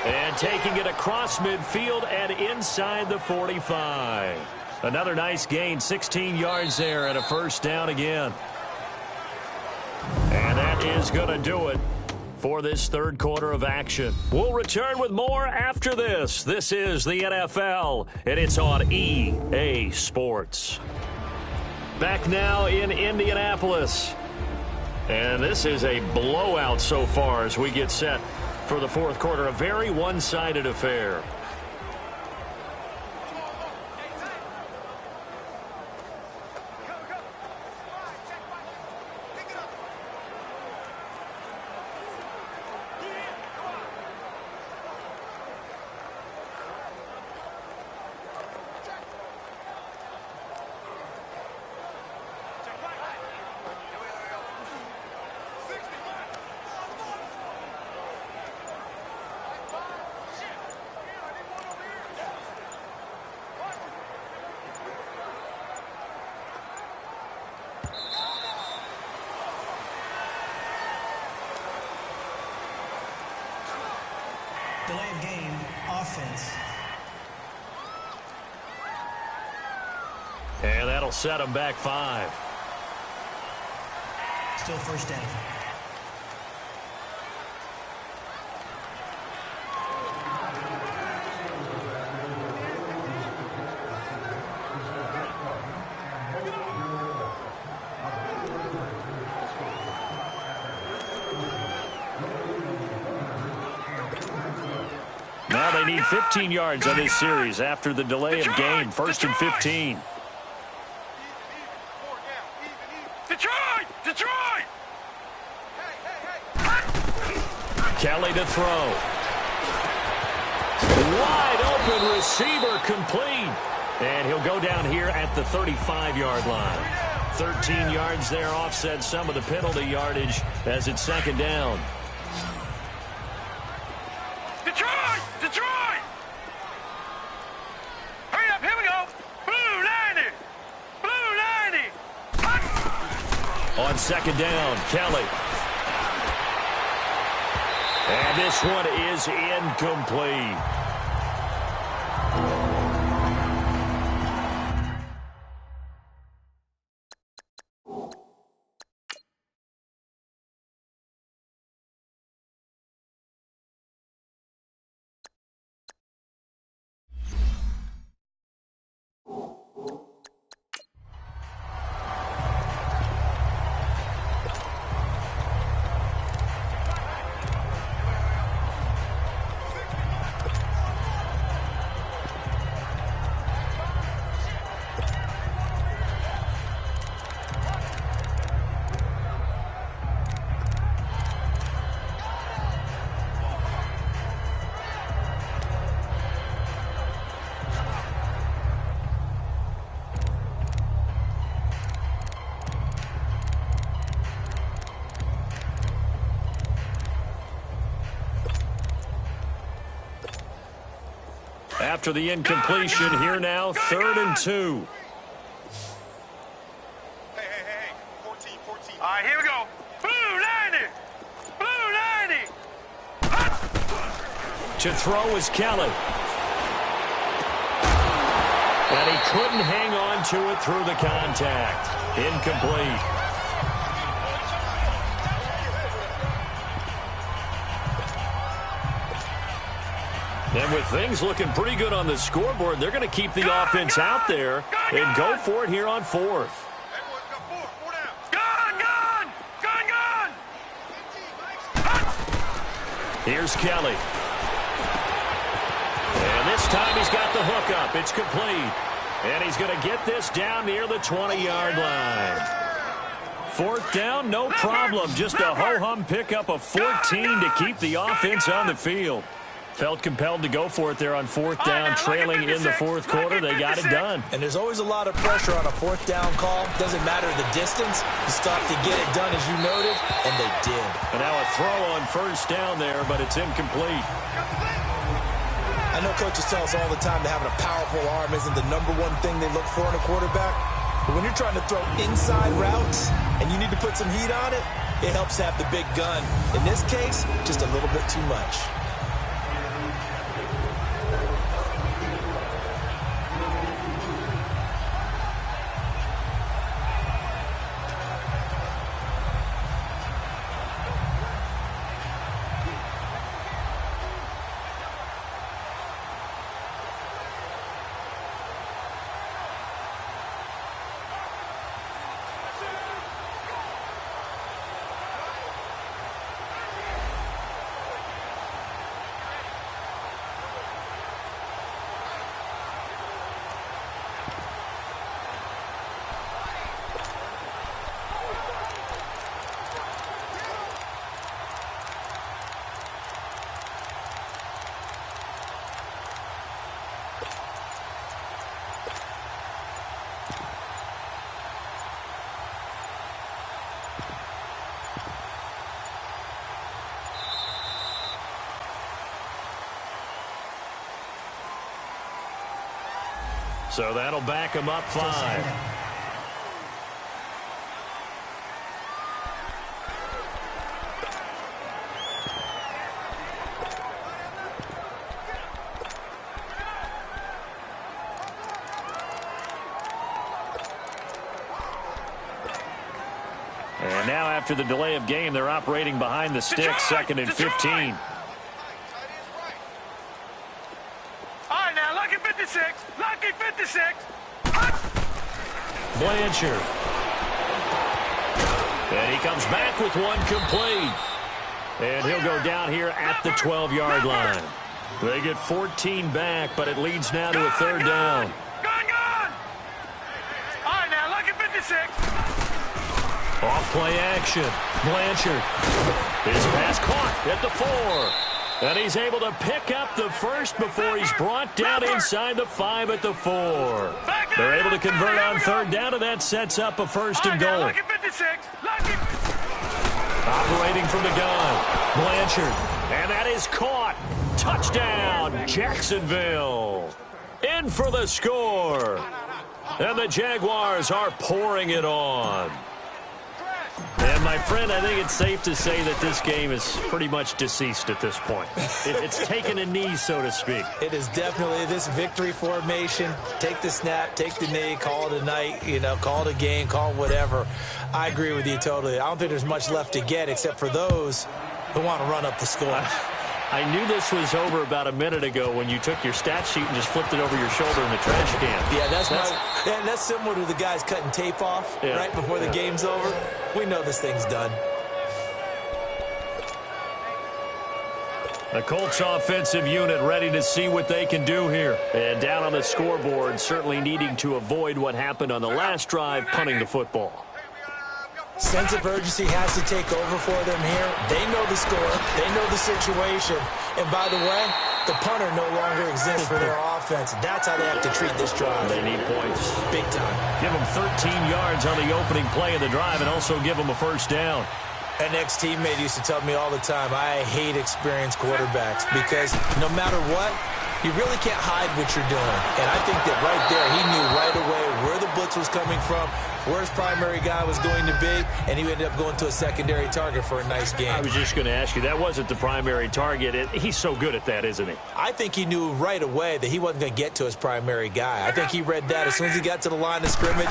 And taking it across midfield and inside the 45. Another nice gain, 16 yards there and a first down again. And that is going to do it for this third quarter of action. We'll return with more after this. This is the NFL, and it's on EA Sports. Back now in Indianapolis. And this is a blowout so far as we get set for the fourth quarter. A very one-sided affair. Delay of game, offense. And that'll set them back 5. Still first down. need 15 yards on this series after the delay of game. First and 15. Detroit! Kelly to throw. Wide open receiver complete. And he'll go down here at the 35-yard line. 13 yards there, offset some of the penalty yardage as it's second down. Detroit! Hurry up, here we go. Blue 90. On second down, Kelly. And this one is incomplete. After the incompletion, here now, 3rd and 2. Hey. 14. All right, here we go. Blue 90. To throw is Kelly. And he couldn't hang on to it through the contact. Incomplete. And with things looking pretty good on the scoreboard, they're going to keep the offense out there and go for it here on 4th. Gun! Here's Kelly. And this time he's got the hook up. It's complete. And he's going to get this down near the 20-yard line. 4th down, no problem. Just a ho-hum pickup of 14 to keep the offense on the field. Felt compelled to go for it there on 4th down, trailing in the 4th quarter. They got it done. And there's always a lot of pressure on a 4th down call. Doesn't matter the distance. You stop to get it done, as you noted, and they did. And now a throw on 1st down there, but it's incomplete. I know coaches tell us all the time that having a powerful arm isn't the #1 thing they look for in a quarterback. But when you're trying to throw inside routes and you need to put some heat on it, it helps to have the big gun. In this case, just a little bit too much. So that'll back him up 5. And now after the delay of game, they're operating behind the sticks, 2nd and 15. Lucky 56. Blanchard. And he comes back with one complete. And he'll go down here at the 12-yard line. They get 14 back, but it leads now to a third down. Gone! All right, now, look at 56. Off-play action. Blanchard. His pass caught at the 4. And he's able to pick up the first before he's brought down inside the 5 at the 4. They're able to convert on third down, and that sets up a first and goal. Look at 56. Operating from the gun. Blanchard. And that is caught. Touchdown, Jacksonville. In for the score. And the Jaguars are pouring it on. And, my friend, I think it's safe to say that this game is pretty much deceased at this point. It's taken a knee, so to speak. It is definitely this victory formation. Take the snap, take the knee, call it a night, call it a game, call it whatever. I agree with you totally. I don't think there's much left to get except for those who want to run up the score. I knew this was over about a minute ago when you took your stat sheet and just flipped it over your shoulder in the trash can. Yeah, that's similar to the guys cutting tape off right before the game's over. We know this thing's done. The Colts offensive unit ready to see what they can do here. And down on the scoreboard, certainly needing to avoid what happened on the last drive, punting the football. Sense of urgency has to take over for them here. They know the score. They know the situation. And by the way, the punter no longer exists for their offense. That's how they have to treat this drive. They need points. Big time. Give them 13 yards on the opening play of the drive and also give them a first down. An ex-teammate used to tell me all the time, I hate experienced quarterbacks because no matter what, you really can't hide what you're doing. And I think that right there, he knew right away where the blitz was coming from, where his primary guy was going to be, and he ended up going to a secondary target for a nice game. I was just going to ask you, that wasn't the primary target. He's so good at that, isn't he? I think he knew right away that he wasn't going to get to his primary guy. I think he read that as soon as he got to the line of scrimmage,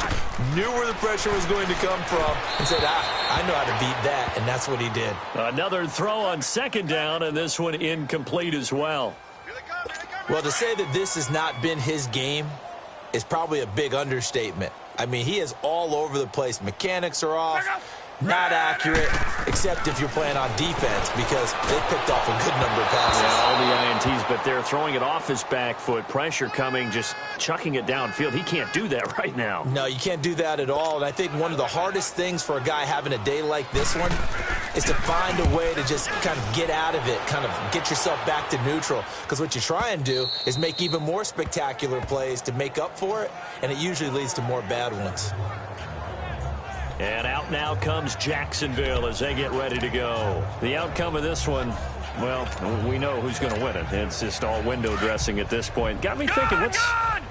knew where the pressure was going to come from, and said, I know how to beat that, and that's what he did. Another throw on second down, and this one incomplete as well. Well, to say that this has not been his game is probably a big understatement. I mean, he is all over the place. Mechanics are off, not accurate, except if you're playing on defense because they picked off a good number of passes. Yeah, all the INTs, but they're throwing it off his back foot. Pressure coming, just chucking it downfield. He can't do that right now. No, you can't do that at all. And I think one of the hardest things for a guy having a day like this one is to find a way to just kind of get out of it, kind of get yourself back to neutral. Because what you try and do is make even more spectacular plays to make up for it, and it usually leads to more bad ones. And out now comes Jacksonville as they get ready to go. The outcome of this one, well, we know who's going to win it. It's just all window dressing at this point. Got me thinking,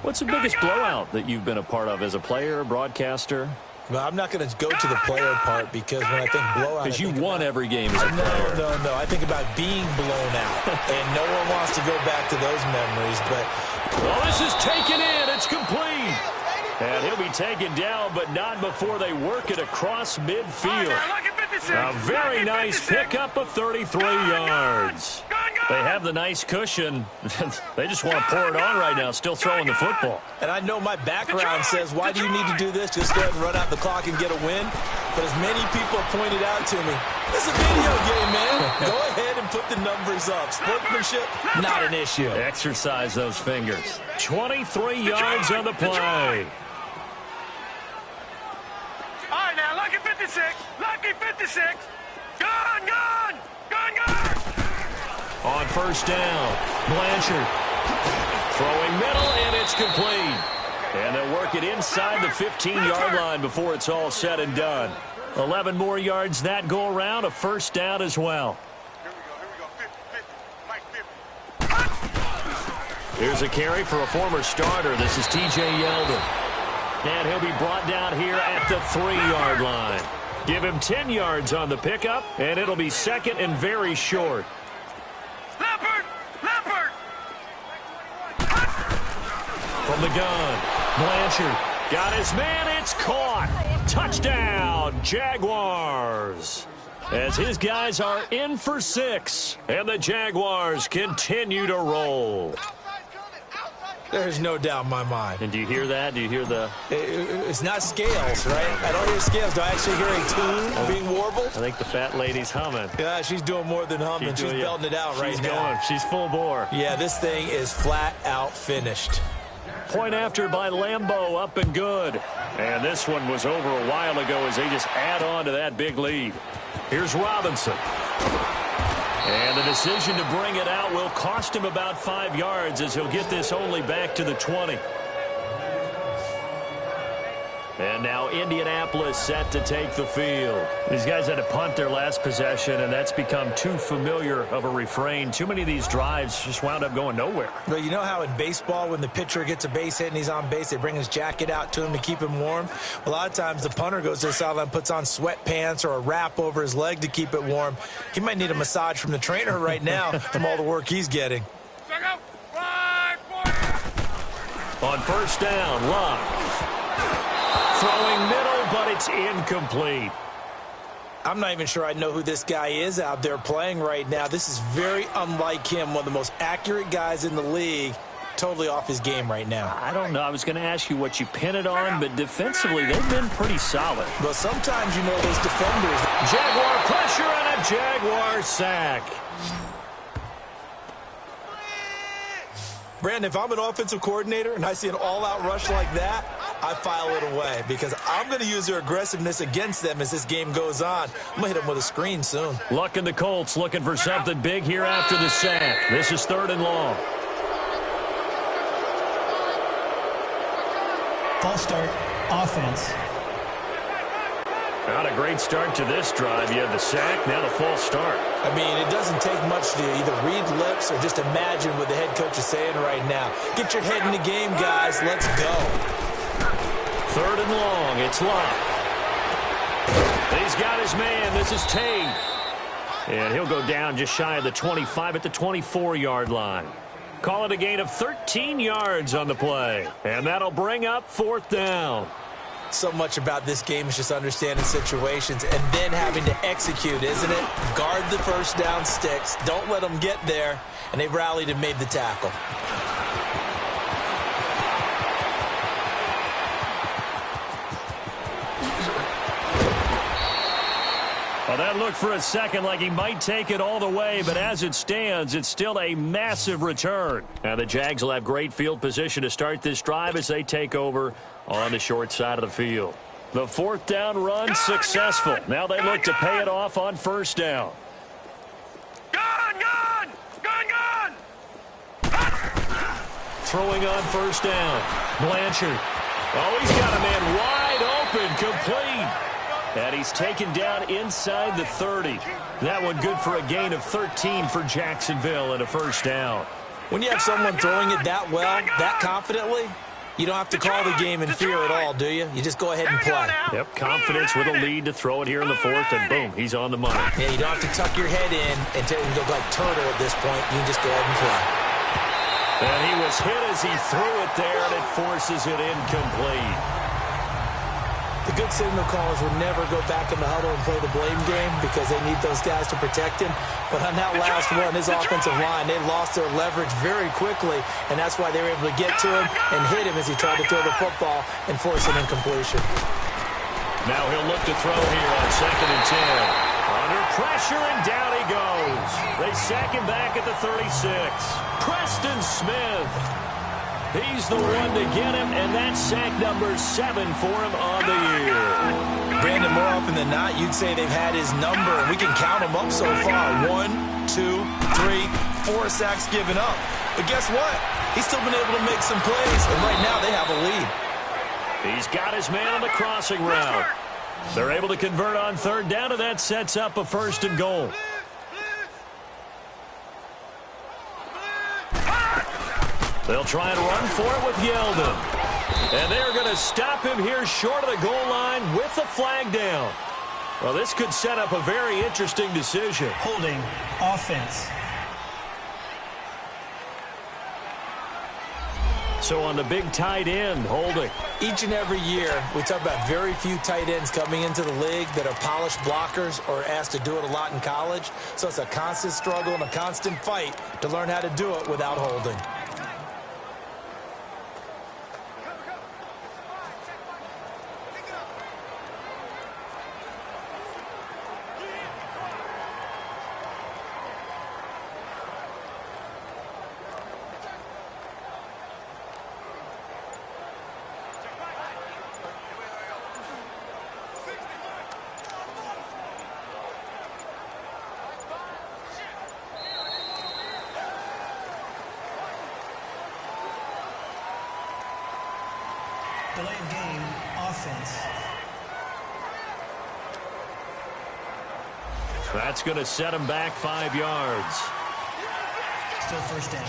what's the biggest blowout that you've been a part of as a player, broadcaster? Well, I'm not going to go to the player part because when I think blowout... Because you won every game as a player. No. I think about being blown out. And no one wants to go back to those memories, but... Well, this is taken in. It's complete. And he'll be taken down, but not before they work it across midfield. A very nice pickup of 33 yards. They have the nice cushion. They just want to pour it on right now, still throwing the football. And I know my background says, why do you need to do this? Just go ahead and run out the clock and get a win. But as many people have pointed out to me, this is a video game, man. Go ahead and put the numbers up. Sportsmanship, not an issue. Exercise those fingers. 23 yards on the play. All right, now, lucky 56. Lucky 56. Gone. On first down, Blanchard throwing middle, and it's complete. And they'll work it inside the 15-yard line before it's all said and done. 11 more yards that go around, a first down as well. Here's a carry for a former starter. This is T.J. Yeldon. And he'll be brought down here at the 3-yard line. Give him 10 yards on the pickup, and it'll be second and very short. Leopard! From the gun, Blanchard got his man. It's caught. Touchdown, Jaguars. As his guys are in for 6, and the Jaguars continue to roll. There's no doubt in my mind. And do you hear that? Do you hear the... It's not scales, right? I don't hear scales. Do I actually hear a tune being warbled? I think the fat lady's humming. Yeah, she's doing more than humming. She's belting it out right now. She's full bore. Yeah, this thing is flat out finished. Point after by Lambeau, up and good. And this one was over a while ago as they just add on to that big lead. Here's Robinson. And the decision to bring it out will cost him about 5 yards as he'll get this only back to the 20. And now Indianapolis set to take the field. These guys had to punt their last possession, and that's become too familiar of a refrain. Too many of these drives just wound up going nowhere. Well, you know how in baseball when the pitcher gets a base hit and he's on base, they bring his jacket out to him to keep him warm? A lot of times the punter goes to the sideline, puts on sweatpants or a wrap over his leg to keep it warm. He might need a massage from the trainer right now from all the work he's getting. On first down, Love. Throwing middle, but it's incomplete. I'm not even sure I know who this guy is out there playing right now. This is very unlike him, one of the most accurate guys in the league. Totally off his game right now. I don't know. I was going to ask you what you pin it on, but defensively, they've been pretty solid. But sometimes, you know, those defenders. Jaguar pressure and a Jaguar sack. Brandon, if I'm an offensive coordinator and I see an all-out rush like that, I file it away because I'm going to use their aggressiveness against them as this game goes on. I'm going to hit them with a screen soon. Luck and the Colts looking for something big here after the sack. This is 3rd and long. False start, offense. Not a great start to this drive. You had the sack, now the false start. I mean, it doesn't take much to either read lips or just imagine what the head coach is saying right now. Get your head in the game, guys. Let's go. 3rd and long. It's Love. He's got his man. This is Tate. And he'll go down just shy of the 25 at the 24-yard line. Call it a gain of 13 yards on the play. And that'll bring up 4th down. So much about this game is just understanding situations and then having to execute, isn't it? Guard the first down sticks. Don't let them get there. And they rallied and made the tackle. Well, that looked for a second like he might take it all the way, but as it stands, it's still a massive return. Now the Jags will have great field position to start this drive as they take over on the short side of the field. The 4th down run successful. Now they look to pay it off on first down. Throwing on first down. Blanchard. Oh, he's got a man wide open, complete. And he's taken down inside the 30. That one good for a gain of 13 for Jacksonville and a first down. When you have someone throwing it that well, that confidently, you don't have to call the game in fear at all, do you? You just go ahead and play. Yep, confidence with a lead to throw it here in the 4th, and boom, he's on the money. Yeah, you don't have to tuck your head in and go like turtle at this point. You can just go ahead and play. And he was hit as he threw it there, and it forces it incomplete. The good signal callers would never go back in the huddle and play the blame game because they need those guys to protect him. But on that last one, his offensive line, they lost their leverage very quickly, and that's why they were able to get to him and hit him as he tried to throw the football and force an incompletion. Now he'll look to throw here on 2nd and 10. Under pressure, and down he goes. They sack him back at the 36. Preston Smith. He's the one to get him, and that's sack number 7 for him on the year. Brandon, more often than not, you'd say they've had his number, and we can count them up so far. 1, 2, 3, 4 sacks given up. But guess what? He's still been able to make some plays, and right now they have a lead. He's got his man on the crossing route. They're able to convert on 3rd down, and that sets up a 1st and goal. They'll try and run for it with Yeldon. And they're going to stop him here short of the goal line with the flag down. Well, this could set up a very interesting decision. Holding, offense. So on the big tight end, holding. Each and every year, we talk about very few tight ends coming into the league that are polished blockers or asked to do it a lot in college. So it's a constant struggle and a constant fight to learn how to do it without holding. offense. That's going to set him back 5 yards. Still first down.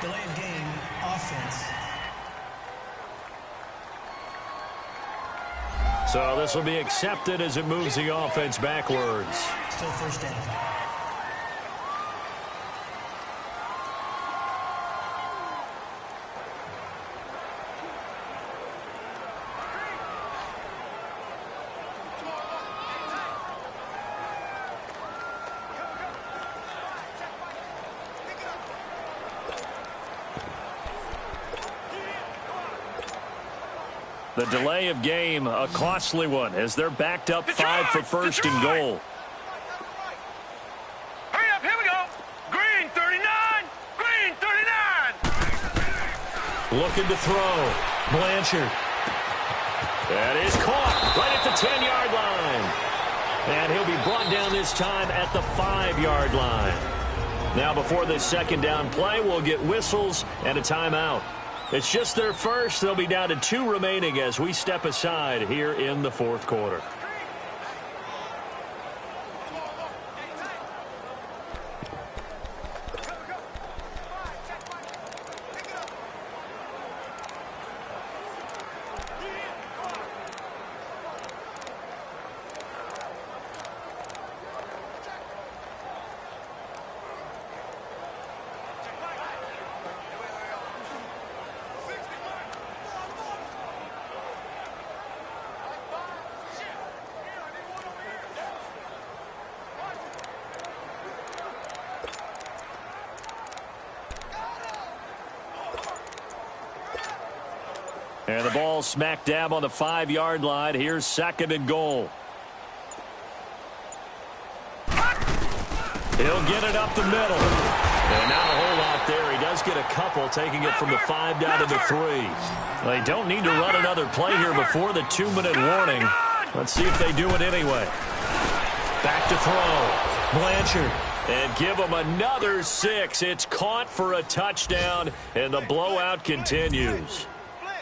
Delay of game, offense. So this will be accepted as it moves the offense backwards. Still first down. The delay of game, a costly one, as they're backed up 5 for first and goal. Hurry up, here we go. Green 39, green 39. Looking to throw. Blanchard. That is caught right at the 10-yard line. And he'll be brought down this time at the 5-yard line. Now before this second down play, we'll get whistles and a timeout. It's just their first. They'll be down to 2 remaining as we step aside here in the fourth quarter. And the ball smack dab on the 5-yard line. Here's second and goal. He'll get it up the middle. And not a whole lot there. He does get a couple, taking it from the 5 down to the 3. They don't need to run another play here before the 2-minute warning. Let's see if they do it anyway. Back to throw. Blanchard. And give them another 6. It's caught for a touchdown, and the blowout continues.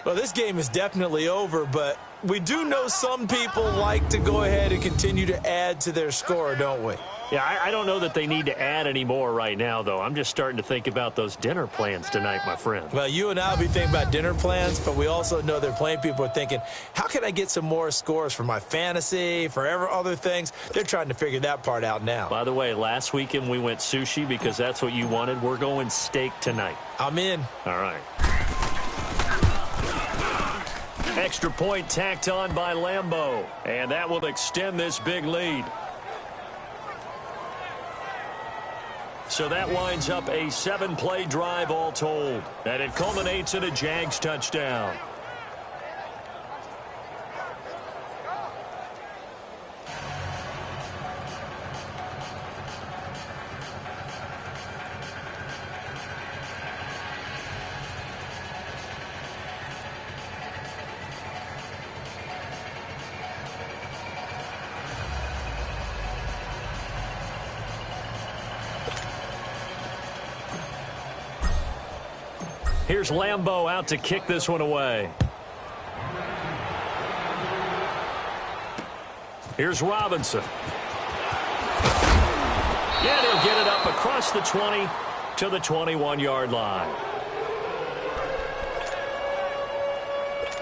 Well, this game is definitely over, but we do know some people like to go ahead and continue to add to their score, don't we? Yeah, I don't know that they need to add any more right now, though. I'm just starting to think about those dinner plans tonight, my friend. Well, you and I will be thinking about dinner plans, but we also know they're playing people are thinking, how can I get some more scores for my fantasy, for other things? They're trying to figure that part out now. By the way, last weekend we went sushi because that's what you wanted. We're going steak tonight. I'm in. All right. Extra point tacked on by Lambeau, and that will extend this big lead. So that winds up a 7-play drive all told, and it culminates in a Jags touchdown. Here's Lambeau out to kick this one away. Here's Robinson. Yeah, they'll get it up across the 20 to the 21-yard line.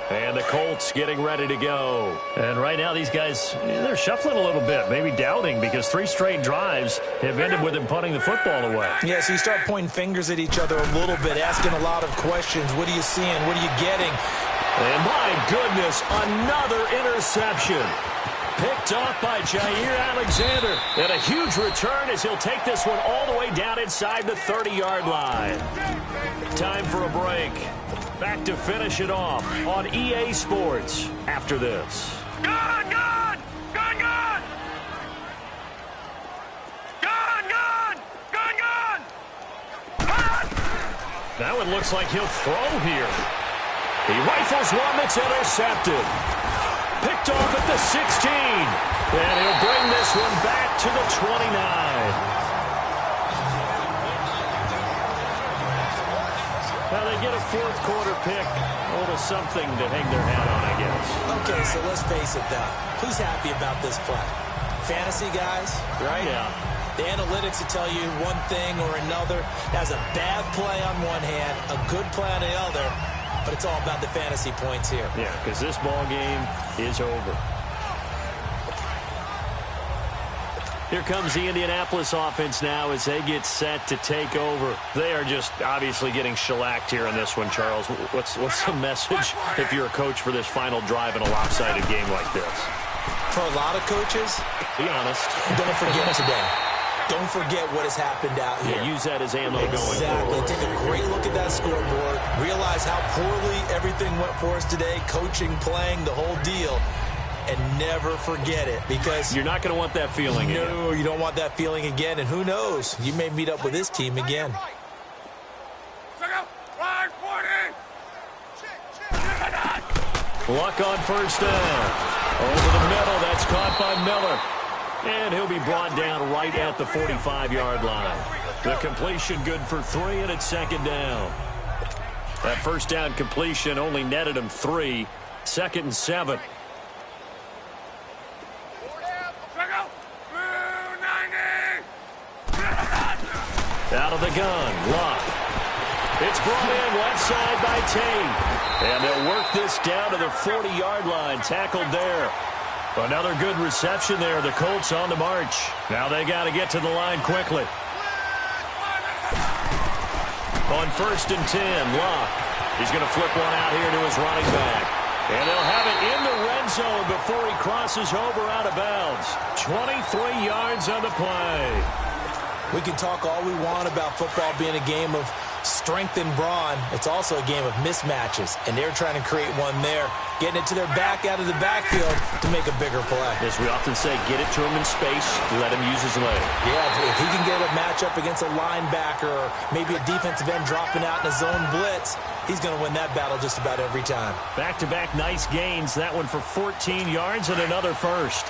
And the Colts getting ready to go. And right now these guys, they're shuffling a little bit, maybe doubting, because 3 straight drives have ended with them punting the football away. Yeah, so you start pointing fingers at each other a little bit, asking a lot of questions. What are you seeing? What are you getting? And my goodness, another interception. Picked off by Jair Alexander. And a huge return as he'll take this one all the way down inside the 30-yard line. Time for a break. Back to finish it off on EA Sports after this. Gone, gone! Gone, gone! Gone, gone! Gone, gone! Now it looks like he'll throw here. He rifles one that's intercepted. Picked off at the 16. And he'll bring this one back to the 29. Now they get a fourth quarter pick. A little something to hang their hat on, I guess. Okay, so let's face it, though. Who's happy about this play? Fantasy guys, right? Yeah. The analytics will tell you one thing or another. That's a bad play on one hand, a good play on the other, but it's all about the fantasy points here. Yeah, because this ball game is over. Here comes the Indianapolis offense now as they get set to take over. They are just obviously getting shellacked here in this one, Charles. What's the message if you're a coach for this final drive in a lopsided game like this? For a lot of coaches, be honest. Don't forget today. Don't forget what has happened out here. Yeah, use that as ammo going Exactly. forward. Take a great look at that scoreboard. Realize how poorly everything went for us today. Coaching, playing, the whole deal. And never forget it, because you're not going to want that feeling again. No, you don't want that feeling again. And who knows? You may meet up with this team again. Luck on first down. Over the middle, that's caught by Miller. And he'll be brought down right at the 45-yard line. The completion good for 3, and it's second down. That first down completion only netted him 3. 2nd and 7. Out of the gun, Locke. It's brought in left side by Tate. And they'll work this down to the 40-yard line. Tackled there. Another good reception there. The Colts on the march. Now they got to get to the line quickly. On 1st and 10, Locke. He's going to flip one out here to his running back. And they'll have it in the red zone before he crosses over out of bounds. 23 yards on the play. We can talk all we want about football being a game of strength and brawn. It's also a game of mismatches, and they're trying to create one there, getting it to their back out of the backfield to make a bigger play. As we often say, get it to him in space, let him use his leg. Yeah, if he can get a matchup against a linebacker or maybe a defensive end dropping out in a zone blitz, he's going to win that battle just about every time. Back-to-back nice gains. That one for 14 yards and another first.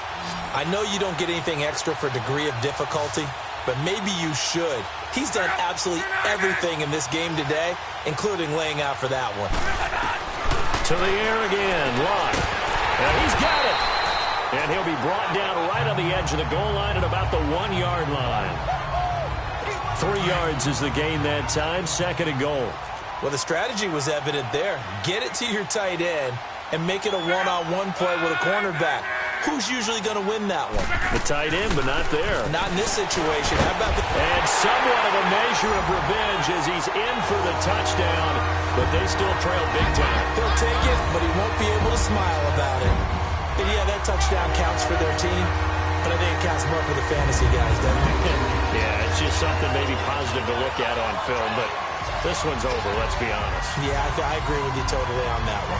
I know you don't get anything extra for degree of difficulty, but maybe you should. He's done absolutely everything in this game today, including laying out for that one. To the air again, Locke. And he's got it. And he'll be brought down right on the edge of the goal line at about the 1-yard line. 3 yards is the gain that time, 2nd and goal. Well, the strategy was evident there. Get it to your tight end and make it a one-on-one play with a cornerback. Who's usually going to win that one? The tight end, but not there. Not in this situation. How about the... And somewhat of a measure of revenge as he's in for the touchdown, but they still trail big time. He'll take it, but he won't be able to smile about it. And yeah, that touchdown counts for their team, but I think it counts more for the fantasy guys, doesn't it? Yeah, it's just something maybe positive to look at on film, but this one's over, let's be honest. Yeah, I agree with you totally on that one.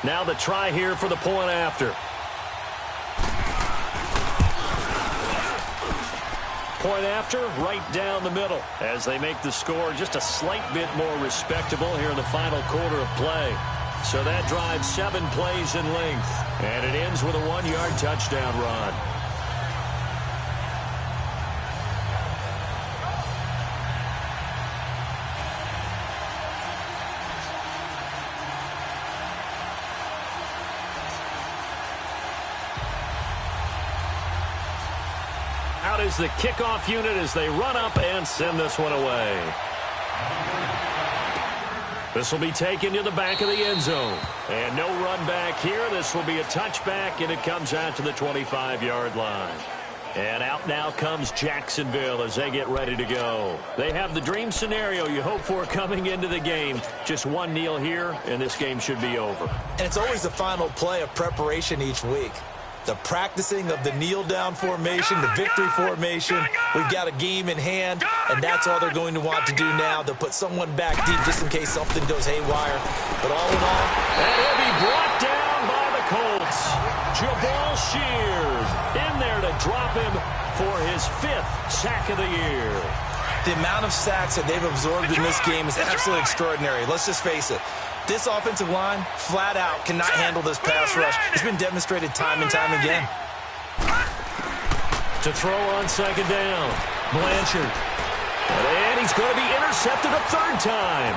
Now the try here for the point after. Point after, right down the middle as they make the score just a slight bit more respectable here in the final quarter of play. So that drives 7 plays in length, and it ends with a 1-yard touchdown run. Out is the kickoff unit as they run up and send this one away. This will be taken to the back of the end zone. And no run back here. This will be a touchback, and it comes out to the 25-yard line. And out now comes Jacksonville as they get ready to go. They have the dream scenario you hope for coming into the game. Just one kneel here, and this game should be over. And it's always the final play of preparation each week. The practicing of the kneel-down formation, the victory formation. We've got a game in hand, and that's all they're going to want to do now. They'll put someone back deep just in case something goes haywire. But all in all, and he'll be brought down by the Colts. Jabal Shears in there to drop him for his 5th sack of the year. The amount of sacks that they've absorbed in this game is absolutely extraordinary. Let's just face it. This offensive line, flat out, cannot handle this pass rush. It's been demonstrated time and time again. To throw on second down, Blanchard. And he's going to be intercepted a 3rd time.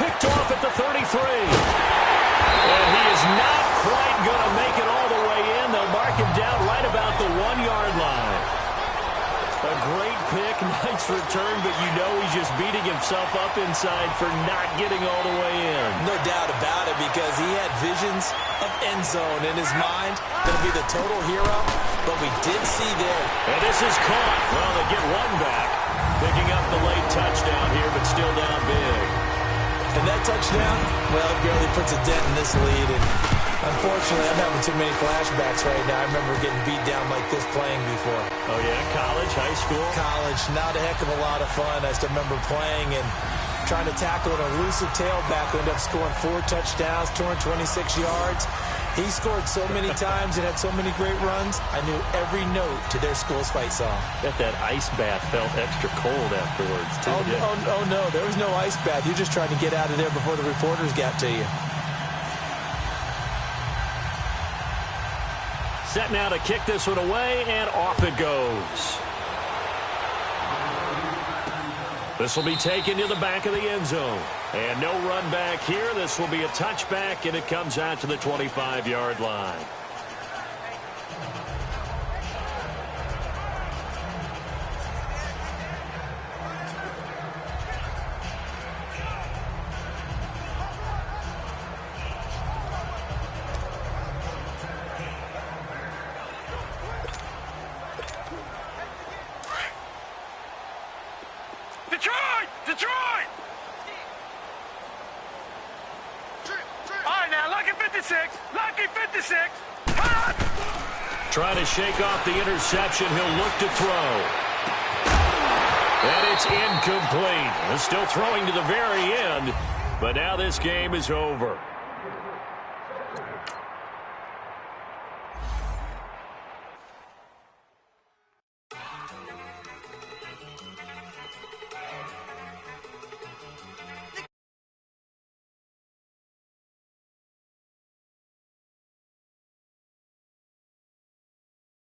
Picked off at the 33. And he is not quite going to make it all the way in. They'll mark him down right about the 1-yard line. A great pick, nice return, but you know he's just beating himself up inside for not getting all the way in. No doubt about it, because he had visions of end zone in his mind. Going to be the total hero, but we did see there. And this is caught. Well, they get one back. Picking up the late touchdown here, but still down big. And that touchdown, well, it barely puts a dent in this lead. And unfortunately, I'm having too many flashbacks right now. I remember getting beat down like this playing before. Oh, yeah? College, high school? College. Not a heck of a lot of fun. I still remember playing and trying to tackle an elusive tailback who ended up scoring 4 touchdowns, 226 yards. He scored so many times and had so many great runs, I knew every note to their school's fight song. Bet that ice bath felt extra cold afterwards, too. Oh, no. There was no ice bath. You just tried to get out of there before the reporters got to you. Set now to kick this one away, and off it goes. This will be taken to the back of the end zone. And no run back here. This will be a touchback, and it comes out to the 25-yard line. Detroit! All right, now, lucky 56. Lucky 56. Trying to shake off the interception. He'll look to throw. And it's incomplete. Still throwing to the very end, but now this game is over.